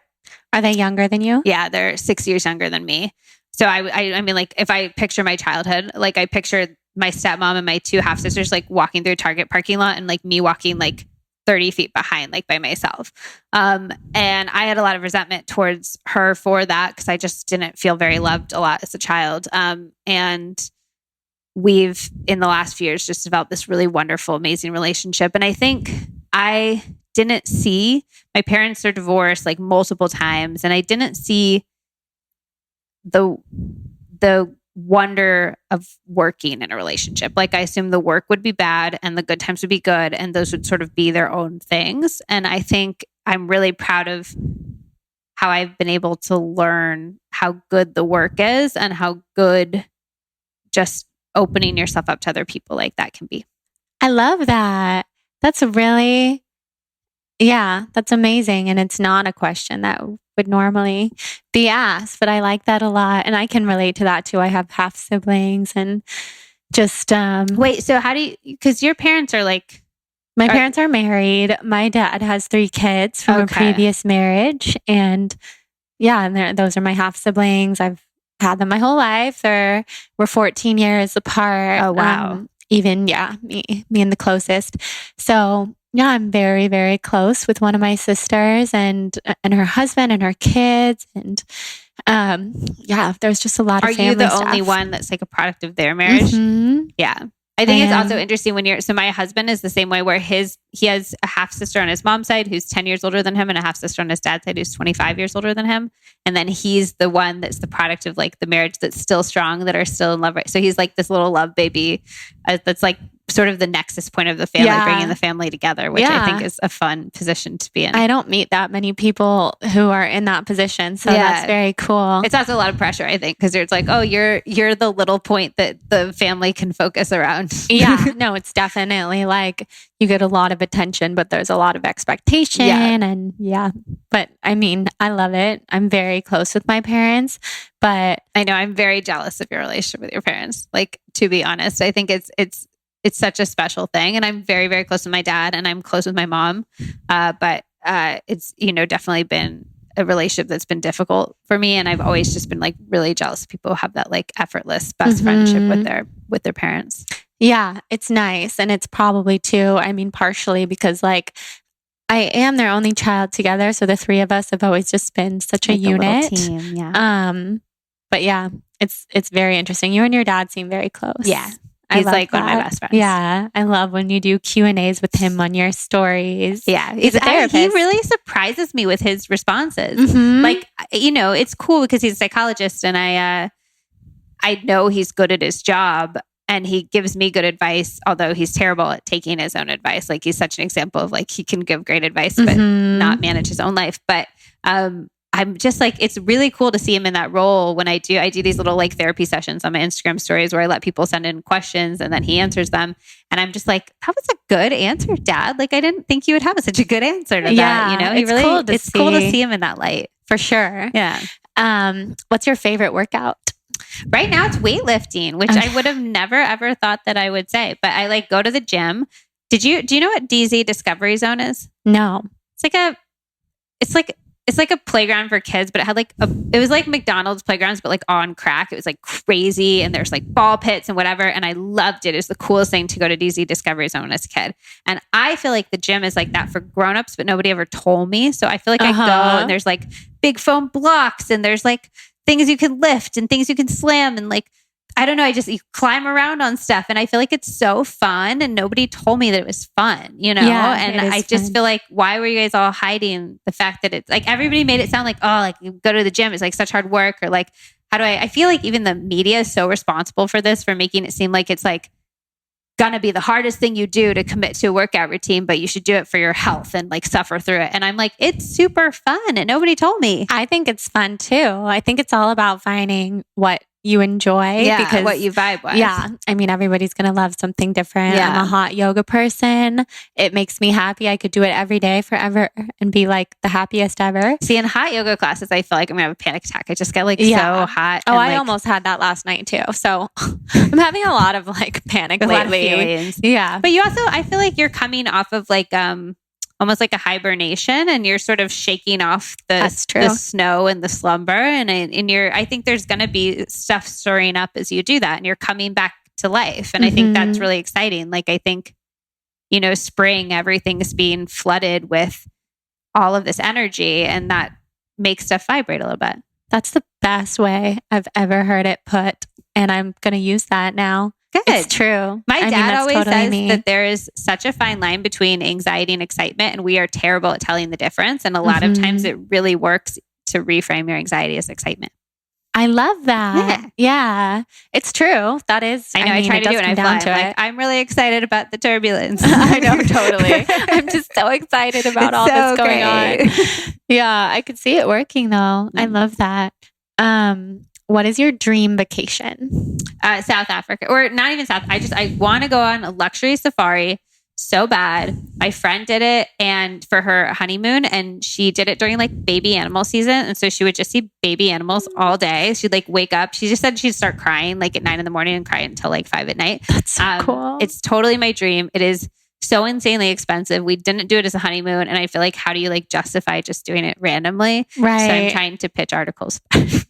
Are they younger than you? Yeah, they're 6 years younger than me. So I mean, like if I picture my childhood, like I picture my stepmom and my two half sisters like walking through a Target parking lot and like me walking like 30 feet behind, like by myself. And I had a lot of resentment towards her for that because I just didn't feel very loved a lot as a child. And we've in the last few years just developed this really wonderful, amazing relationship. And I think I didn't see, my parents are divorced like multiple times, and I didn't see the wonder of working in a relationship. Like I assumed the work would be bad and the good times would be good, and those would sort of be their own things. And I think I'm really proud of how I've been able to learn how good the work is and how good just opening yourself up to other people like that can be. I love that. That's really, that's amazing. And it's not a question that would normally be asked, but I like that a lot. And I can relate to that too. I have half siblings and just... Wait, so how do you, because your parents are like... My parents are married. My dad has 3 kids from a previous marriage. And those are my half siblings. I've had them my whole life. We're 14 years apart. Oh, wow. Even, me and the closest. So I'm very, very close with one of my sisters and her husband and her kids. And there's just a lot of family stuff. Are you the only one that's like a product of their marriage? Mm-hmm. Yeah. I think it's also interesting when so my husband is the same way where he has a half sister on his mom's side who's 10 years older than him and a half sister on his dad's side who's 25 years older than him. And then he's the one that's the product of like the marriage that's still strong, that are still in love. Right? So he's like this little love baby that's like sort of the nexus point of the family, bringing the family together, which I think is a fun position to be in. I don't meet that many people who are in that position. So that's very cool. It's also a lot of pressure, I think, because it's like, oh, you're the little point that the family can focus around. No, it's definitely like you get a lot of attention, but there's a lot of expectation. And but I mean, I love it. I'm very close with my parents, but I know I'm very jealous of your relationship with your parents. Like, to be honest, I think it's such a special thing. And I'm very, very close with my dad and I'm close with my mom. But it's, definitely been a relationship that's been difficult for me. And I've always just been like really jealous of people who have that like effortless best friendship with their parents. Yeah, it's nice. And it's probably too, I mean, partially because like I am their only child together. So the 3 of us have always just been such a unit. Team, but it's very interesting. You and your dad seem very close. Yeah. He's like one of my best friends. Yeah. I love when you do Q&As with him on your stories. Yeah. He's a therapist. He really surprises me with his responses. Like, it's cool because he's a psychologist and I know he's good at his job and he gives me good advice, although he's terrible at taking his own advice. Like he's such an example of like, he can give great advice, but not manage his own life. But, I'm just like, it's really cool to see him in that role when I do these little like therapy sessions on my Instagram stories where I let people send in questions and then he answers them. And I'm just like, that was a good answer, Dad. Like, I didn't think you would have such a good answer to that. It's cool to see him in that light. For sure. Yeah. What's your favorite workout? Right now it's weightlifting, which I would have never, ever thought that I would say, but I like go to the gym. Do you know what DZ Discovery Zone is? No. It's like a playground for kids, but it was like McDonald's playgrounds, but like on crack. It was like crazy. And there's like ball pits and whatever. And I loved it. It was the coolest thing to go to DZ Discovery Zone as a kid. And I feel like the gym is like that for grownups, but nobody ever told me. So I feel like I go and there's like big foam blocks and there's like things you can lift and things you can slam. And like, I don't know. You climb around on stuff and I feel like it's so fun and nobody told me that it was fun, and I just feel like, why were you guys all hiding the fact that it's like, everybody made it sound like, oh, like you go to the gym, it's like such hard work, or like, I feel like even the media is so responsible for this, for making it seem like it's like gonna be the hardest thing you do to commit to a workout routine, but you should do it for your health and like suffer through it. And I'm like, it's super fun and nobody told me. I think it's fun too. I think it's all about finding what you enjoy, because what you vibe with. Yeah. I mean, everybody's going to love something different. Yeah. I'm a hot yoga person. It makes me happy. I could do it every day forever and be like the happiest ever. See, in hot yoga classes, I feel like I'm going to have a panic attack. I just get like so hot. Oh, I almost had that last night too. So I'm having a lot of like panic lately. A lot of feelings. Yeah. But you also, I feel like you're coming off of like, almost like a hibernation, and you're sort of shaking off the snow and the slumber. And I think there's going to be stuff stirring up as you do that, and you're coming back to life. And I think that's really exciting. Like, I think, spring, everything's being flooded with all of this energy, and that makes stuff vibrate a little bit. That's the best way I've ever heard it put. And I'm going to use that now. Good. It's true. My dad always says that there is such a fine line between anxiety and excitement, and we are terrible at telling the difference. And a lot of times it really works to reframe your anxiety as excitement. I love that. Yeah. It's true. That is. I know. I try to do it and I fly. I'm really excited about the turbulence. I know, totally. I'm just so excited about all that's going on. Yeah. I could see it working though. I love that. What is your dream vacation? South Africa, or not even South. I want to go on a luxury safari so bad. My friend did it and for her honeymoon, and she did it during like baby animal season. And so she would just see baby animals all day. She'd like wake up. She just said she'd start crying like at 9 a.m. and cry until like 5 p.m. That's so cool. It's totally my dream. It is so insanely expensive. We didn't do it as a honeymoon. And I feel like, how do you like justify just doing it randomly? Right. So I'm trying to pitch articles.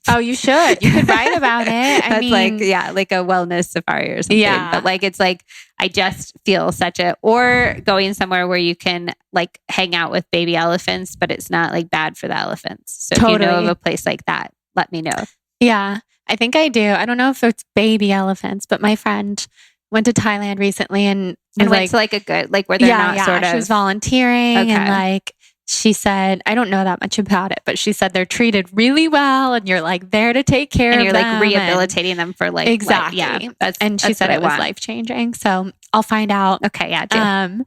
Oh, you should. You could write about it. I mean, like a wellness safari or something. Yeah. But like, it's like, I just feel or going somewhere where you can like hang out with baby elephants, but it's not like bad for the elephants. So if you know of a place like that, let me know. Yeah, I think I do. I don't know if it's baby elephants, but my friend went to Thailand recently and went to like a good, like where they're not sort of. She was volunteering and like, she said, I don't know that much about it, but she said they're treated really well and you're like there to take care of them. And you're like rehabilitating them for like. Exactly. And she said it was life changing. So I'll find out. Okay. Yeah. Do.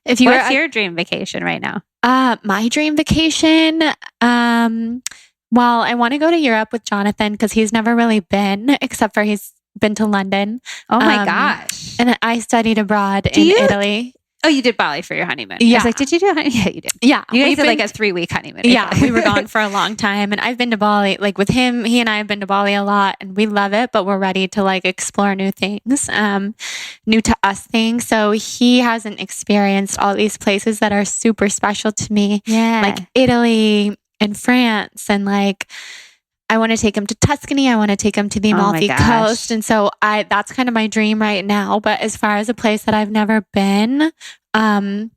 What's your dream vacation right now? My dream vacation, well, I want to go to Europe with Jonathan because he's never really been, except for he's been to London. Oh my gosh. And I studied abroad in Italy. Oh, you did Bali for your honeymoon. Yeah. I was like, did you do a honeymoon? Yeah, you did. Yeah. You guys did like a 3-week honeymoon. Yeah. We were gone for a long time. And I've been to Bali, like with him, he and I have been to Bali a lot and we love it, but we're ready to like explore new things, new to us things. So he hasn't experienced all these places that are super special to me. Yeah. Like Italy and France and like, I want to take him to Tuscany. I want to him to the Amalfi Coast. And so that's kind of my dream right now. But as far as a place that I've never been, I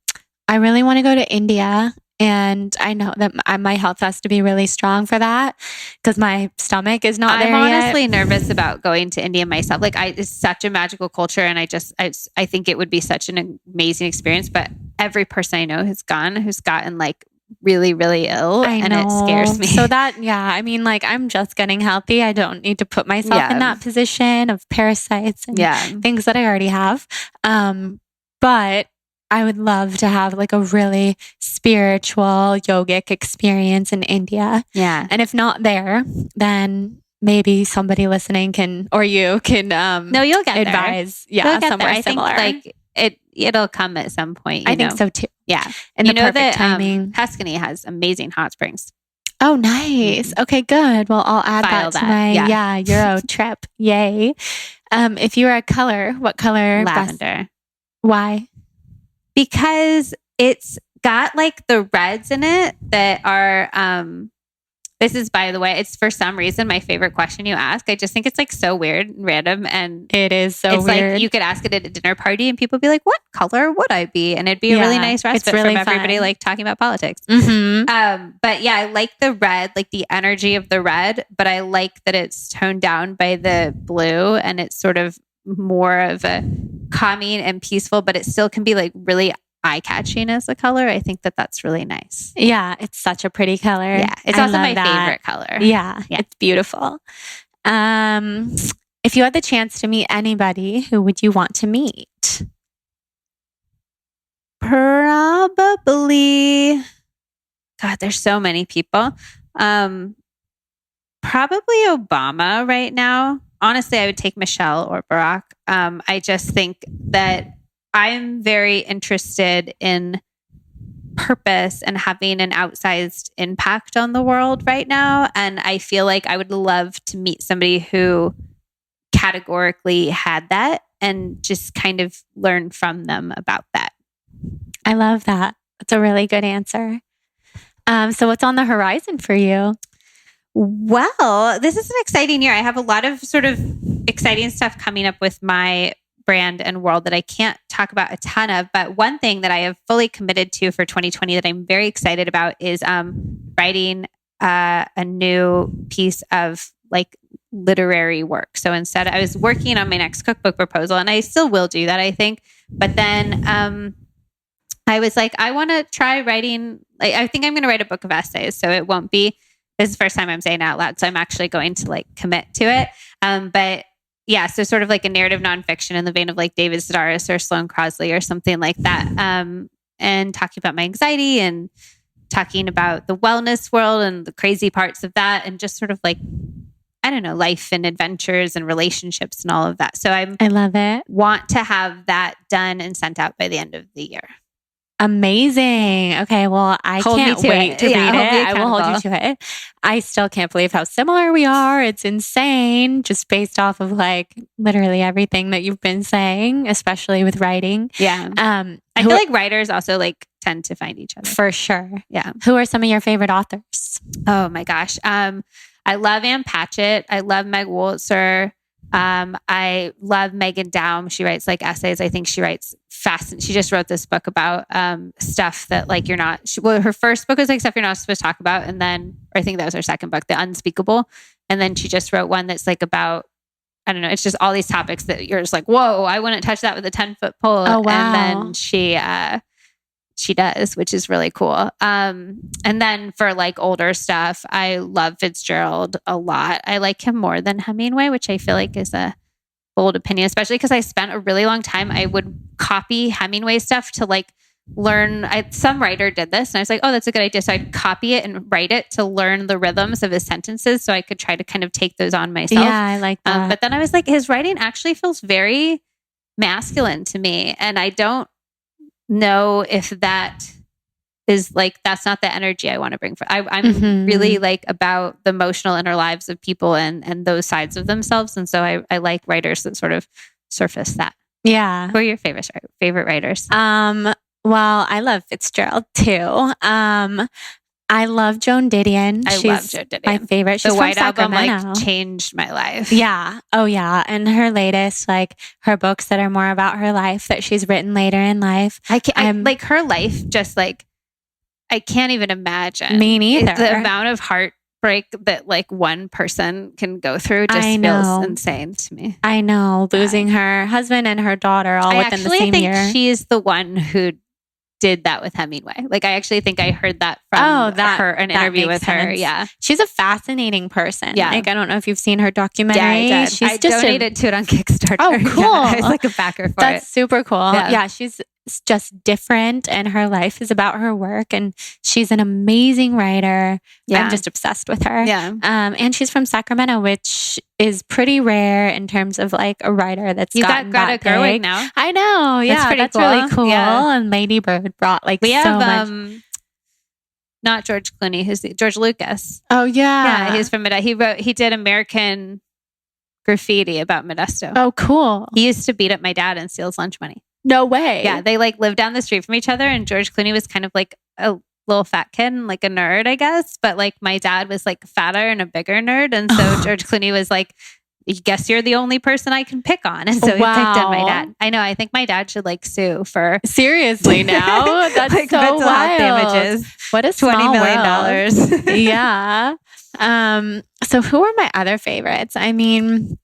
really want to go to India. And I know that my health has to be really strong for that because my stomach is not there yet. I'm honestly nervous about going to India myself. Like it's such a magical culture. And I think it would be such an amazing experience. But every person I know who's gotten like really, really ill. And it scares me. So I mean, like I'm just getting healthy. I don't need to put myself in that position of parasites and things that I already have. But I would love to have like a really spiritual yogic experience in India. Yeah. And if not there, then maybe somebody listening or you can, no, you'll get advise. There. Yeah. Somewhere similar. I think like it'll come at some point. I think so too. Yeah. And the perfect timing. Tuscany has amazing hot springs. Oh, nice. Okay, good. Well, I'll add that to my Euro trip. Yay. If you were a color, what color? Lavender. Why? Because it's got like the reds in it that are, this is, by the way, it's for some reason my favorite question you ask. I just think it's like so weird and random. And it is so it's weird. Like you could ask it at a dinner party and people would be like, what color would I be? And it'd be a really nice respite from everybody like talking about politics. Mm-hmm. But yeah, I like the red, like the energy of the red, but I like that it's toned down by the blue and it's sort of more of a calming and peaceful, but it still can be like really eye-catching as a color. I think that's really nice. Yeah, it's such a pretty color. Yeah, it's also my favorite color. Yeah, it's beautiful. If you had the chance to meet anybody, who would you want to meet? Probably, God, there's so many people. Probably Obama right now. Honestly, I would take Michelle or Barack. I just think that I'm very interested in purpose and having an outsized impact on the world right now. And I feel like I would love to meet somebody who categorically had that and just kind of learn from them about that. I love that. That's a really good answer. So what's on the horizon for you? Well, this is an exciting year. I have a lot of sort of exciting stuff coming up with my brand and world that I can't talk about a ton of. But one thing that I have fully committed to for 2020 that I'm very excited about is writing a new piece of like literary work. So instead, I was working on my next cookbook proposal, and I still will do that, I think. But then I was like, I want to try writing. Like, I think I'm going to write a book of essays. So it won't be. This is the first time I'm saying it out loud, so I'm actually going to like commit to it. But yeah, so sort of like a narrative nonfiction in the vein of like David Sedaris or Sloane Crosley or something like that. And talking about my anxiety and talking about the wellness world and the crazy parts of that, and just sort of like, I don't know, life and adventures and relationships and all of that. So I love it. Want to have that done and sent out by the end of the year. Amazing. Okay. Well, I can't wait to read it. I will hold you to it. I still can't believe how similar we are. It's insane, just based off of like literally everything that you've been saying, especially with writing. Yeah. I feel like writers also like tend to find each other. For sure. Yeah. Who are some of your favorite authors? Oh my gosh. I love Ann Patchett. I love Meg Woltzer. I love Megan Daum. She writes like essays. I think she writes fascinating. She just wrote this book about stuff that like you're not. Her first book was like stuff you're not supposed to talk about, and then, or I think that was her second book, The Unspeakable. And then she just wrote one that's like about, I don't know. It's just all these topics that you're just like, whoa, I wouldn't touch that with a 10-foot pole. Oh wow! And then she does, which is really cool. And then for like older stuff, I love Fitzgerald a lot. I like him more than Hemingway, which I feel like is a bold opinion, especially because I spent a really long time. I would copy Hemingway stuff to like learn. Some writer did this and I was like, oh, that's a good idea. So I'd copy it and write it to learn the rhythms of his sentences so I could try to kind of take those on myself. Yeah, I like that. But then I was like, his writing actually feels very masculine to me. And I don't know if that is like, that's not the energy I want to bring for. I'm really like about the emotional inner lives of people and those sides of themselves. And so I like writers that sort of surface that. Yeah. Who are your favorite writers? Well, I love Fitzgerald too. I love Joan Didion. I love Joan Didion. My favorite. She's the White Album Sacramento. like changed my life. Yeah. Oh yeah. And her latest, like her books that are more about her life that she's written later in life. I like her life. Just like I can't even imagine. Me neither. The amount of heartbreak that like one person can go through just feels insane to me. I know, losing her husband and her daughter all within the same year. I think she's the one who did that with Hemingway. Like I actually think I heard that from an interview with her. Yeah. She's a fascinating person. Yeah. Like I don't know if you've seen her documentary. Yeah, I donated to it on Kickstarter. Oh, cool. Yeah, I was like a backer for it. That's super cool. Yeah, she's just different and her life is about her work and she's an amazing writer. Yeah. I'm just obsessed with her. Yeah. And she's from Sacramento, which is pretty rare in terms of like a writer that's got Greta Gerwig now. I know. Yeah. That's cool. Really cool. Yeah. And Lady Bird brought like much. Not George Clooney, George Lucas. Oh yeah. Yeah. He's from Modesto. He did American Graffiti about Modesto. Oh, cool. He used to beat up my dad and steal his lunch money. No way. Yeah, they like lived down the street from each other, and George Clooney was kind of like a little fat kid and like a nerd, I guess. But like my dad was like fatter and a bigger nerd, and so George Clooney was like, "I guess you're the only person I can pick on," and so he picked on my dad. I know. I think my dad should like sue for seriously now. That's like so wild. Damages. What is $20 million? Yeah. So who are my other favorites? I mean,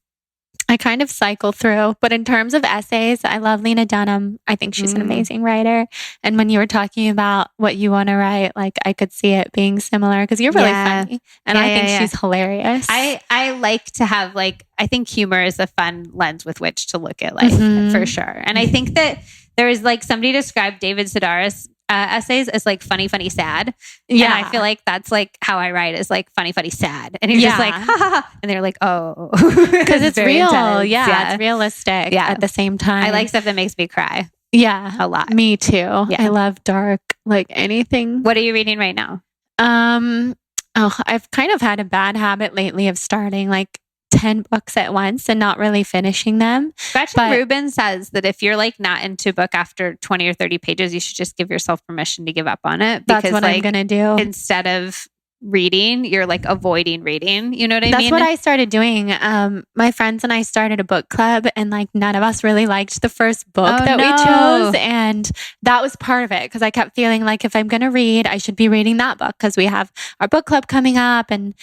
I kind of cycle through, but in terms of essays, I love Lena Dunham. I think she's an amazing writer. And when you were talking about what you want to write, like I could see it being similar because you're really funny. And I think she's hilarious. I like to have like, I think humor is a fun lens with which to look at life for sure. And I think that there is like somebody described David Sedaris essays as like funny, sad. Yeah. And I feel like that's like how I write is like funny, sad. And you're just like, ha ha ha. And they're like, oh. Because it's real. Yeah. It's realistic at the same time. I like stuff that makes me cry. Yeah. A lot. Me too. Yeah. I love dark, like anything. What are you reading right now? I've kind of had a bad habit lately of starting like 10 books at once and not really finishing them. Gretchen Rubin says that if you're like not into a book after 20 or 30 pages, you should just give yourself permission to give up on it. Because that's what I'm going to do. Instead of reading, you're like avoiding reading. You know what I mean? That's what I started doing. My friends and I started a book club, and like none of us really liked the first book we chose. And that was part of it, because I kept feeling like if I'm going to read, I should be reading that book, because we have our book club coming up, and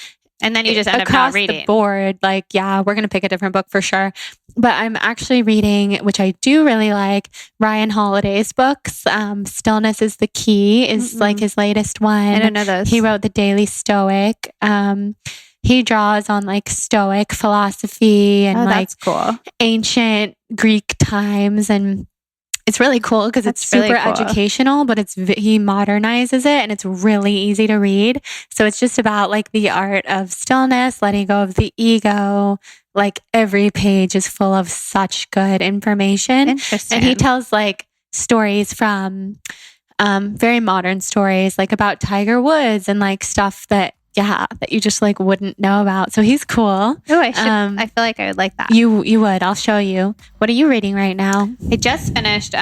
then you just end up not reading. Across the board, like, yeah, we're going to pick a different book for sure. But I'm actually reading, which I do really like, Ryan Holiday's books. Stillness is the Key is like his latest one. I don't know those. He wrote The Daily Stoic. He draws on like Stoic philosophy and that's cool. Ancient Greek times, and it's really cool because it's super really cool. Educational, but he modernizes it and it's really easy to read. So it's just about like the art of stillness, letting go of the ego. Like every page is full of such good information. Interesting. And he tells like stories from very modern stories, like about Tiger Woods and like stuff that you just like wouldn't know about. So he's cool. Oh, I should. I feel like I would like that. You would. I'll show you. What are you reading right now? I just finished.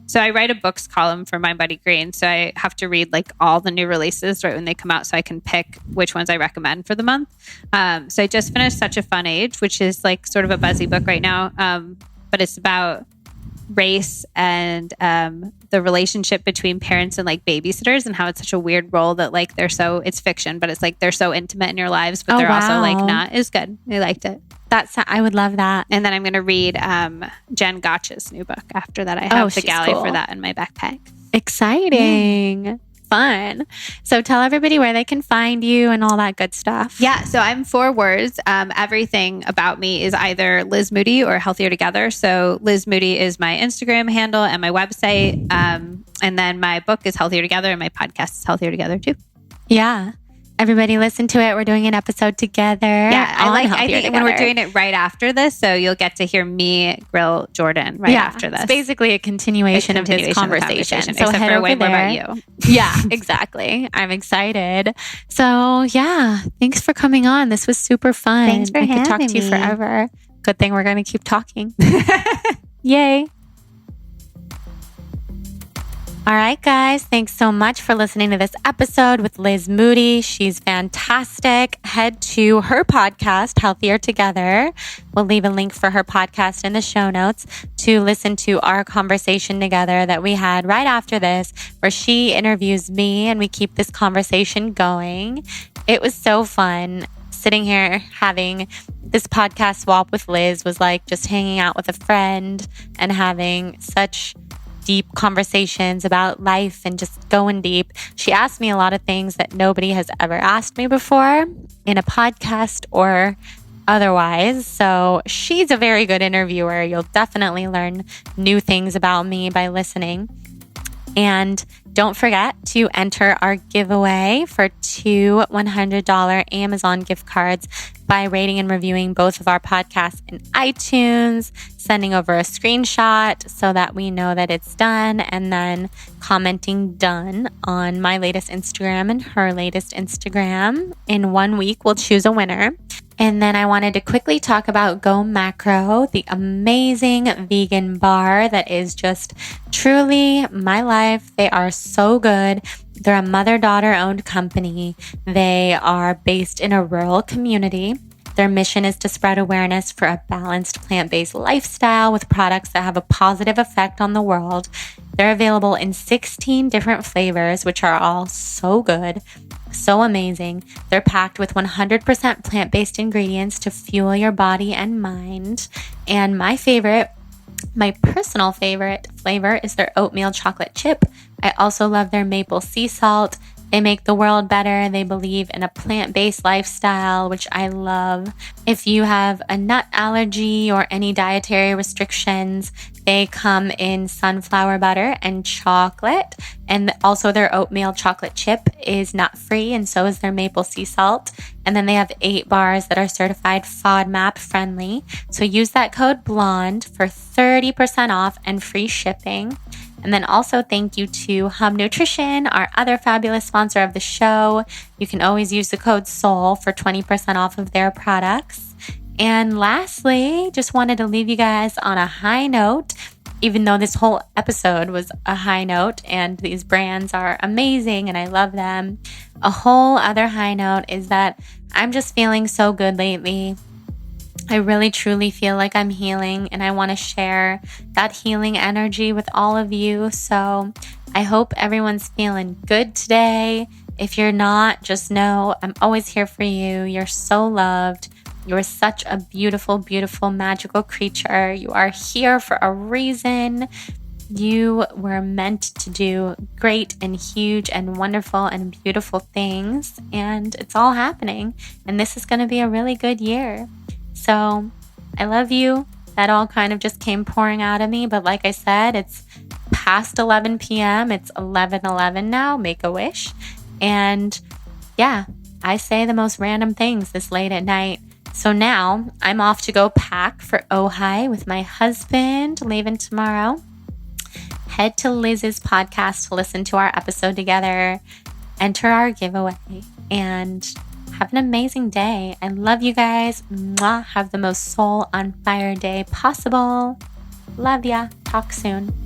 So I write a books column for My Buddy Green. So I have to read like all the new releases right when they come out, so I can pick which ones I recommend for the month. So I just finished Such a Fun Age, which is like sort of a buzzy book right now. But it's about race and the relationship between parents and like babysitters, and how it's such a weird role that like it's fiction, but it's like they're so intimate in your lives, but they're also like not. It's good. I liked it. I would love that. And then I'm going to read Jen Gotch's new book after that. I have the galley for that in my backpack. Exciting. Fun. So tell everybody where they can find you and all that good stuff. Yeah. So I'm 4 words. Everything about me is either Liz Moody or Healthier Together. So Liz Moody is my Instagram handle and my website. And then my book is Healthier Together, and my podcast is Healthier Together too. Yeah. Everybody listen to it. We're doing an episode together. Yeah, I think when we're doing it right after this, so you'll get to hear me grill Jordan after this. It's basically a continuation of this conversation. So except head for over way there. more about you. Yeah, exactly. I'm excited. So yeah, thanks for coming on. This was super fun. Thanks for having me. I could talk to you forever. Good thing we're going to keep talking. Yay. All right, guys. Thanks so much for listening to this episode with Liz Moody. She's fantastic. Head to her podcast, Healthier Together. We'll leave a link for her podcast in the show notes to listen to our conversation together that we had right after this, where she interviews me and we keep this conversation going. It was so fun. Sitting here having this podcast swap with Liz was like just hanging out with a friend and having such deep conversations about life and just going deep. She asked me a lot of things that nobody has ever asked me before in a podcast or otherwise. So she's a very good interviewer. You'll definitely learn new things about me by listening. And don't forget to enter our giveaway for 2 $100 Amazon gift cards by rating and reviewing both of our podcasts in iTunes, sending over a screenshot so that we know that it's done, and then commenting done on my latest Instagram and her latest Instagram. In 1 week, we'll choose a winner. And then I wanted to quickly talk about Go Macro, the amazing vegan bar that is just truly my life. They are so good. They're a mother-daughter owned company. They are based in a rural community. Their mission is to spread awareness for a balanced plant-based lifestyle with products that have a positive effect on the world. They're available in 16 different flavors, which are all so good. So amazing. They're packed with 100% plant-based ingredients to fuel your body and mind. And my personal favorite flavor is their oatmeal chocolate chip. I also love their maple sea salt. They make the world better. They believe in a plant-based lifestyle, which I love. If you have a nut allergy or any dietary restrictions, they come in sunflower butter and chocolate. And also their oatmeal chocolate chip is nut-free, and so is their maple sea salt. And then they have 8 bars that are certified FODMAP friendly. So use that code BLONDE for 30% off and free shipping. And then also thank you to Hum Nutrition, our other fabulous sponsor of the show. You can always use the code SOUL for 20% off of their products. And lastly, just wanted to leave you guys on a high note, even though this whole episode was a high note and these brands are amazing and I love them. A whole other high note is that I'm just feeling so good lately. I really truly feel like I'm healing, and I want to share that healing energy with all of you. So I hope everyone's feeling good today. If you're not, just know I'm always here for you. You're so loved. You're such a beautiful, beautiful, magical creature. You are here for a reason. You were meant to do great and huge and wonderful and beautiful things, and it's all happening. And this is going to be a really good year. So I love you. That all kind of just came pouring out of me. But like I said, it's past 11 p.m. It's 11:11 now. Make a wish. And yeah, I say the most random things this late at night. So now I'm off to go pack for Ojai with my husband, leaving tomorrow. Head to Liz's podcast to listen to our episode together. Enter our giveaway. And have an amazing day. I love you guys. Mwah. Have the most soul on fire day possible. Love ya. Talk soon.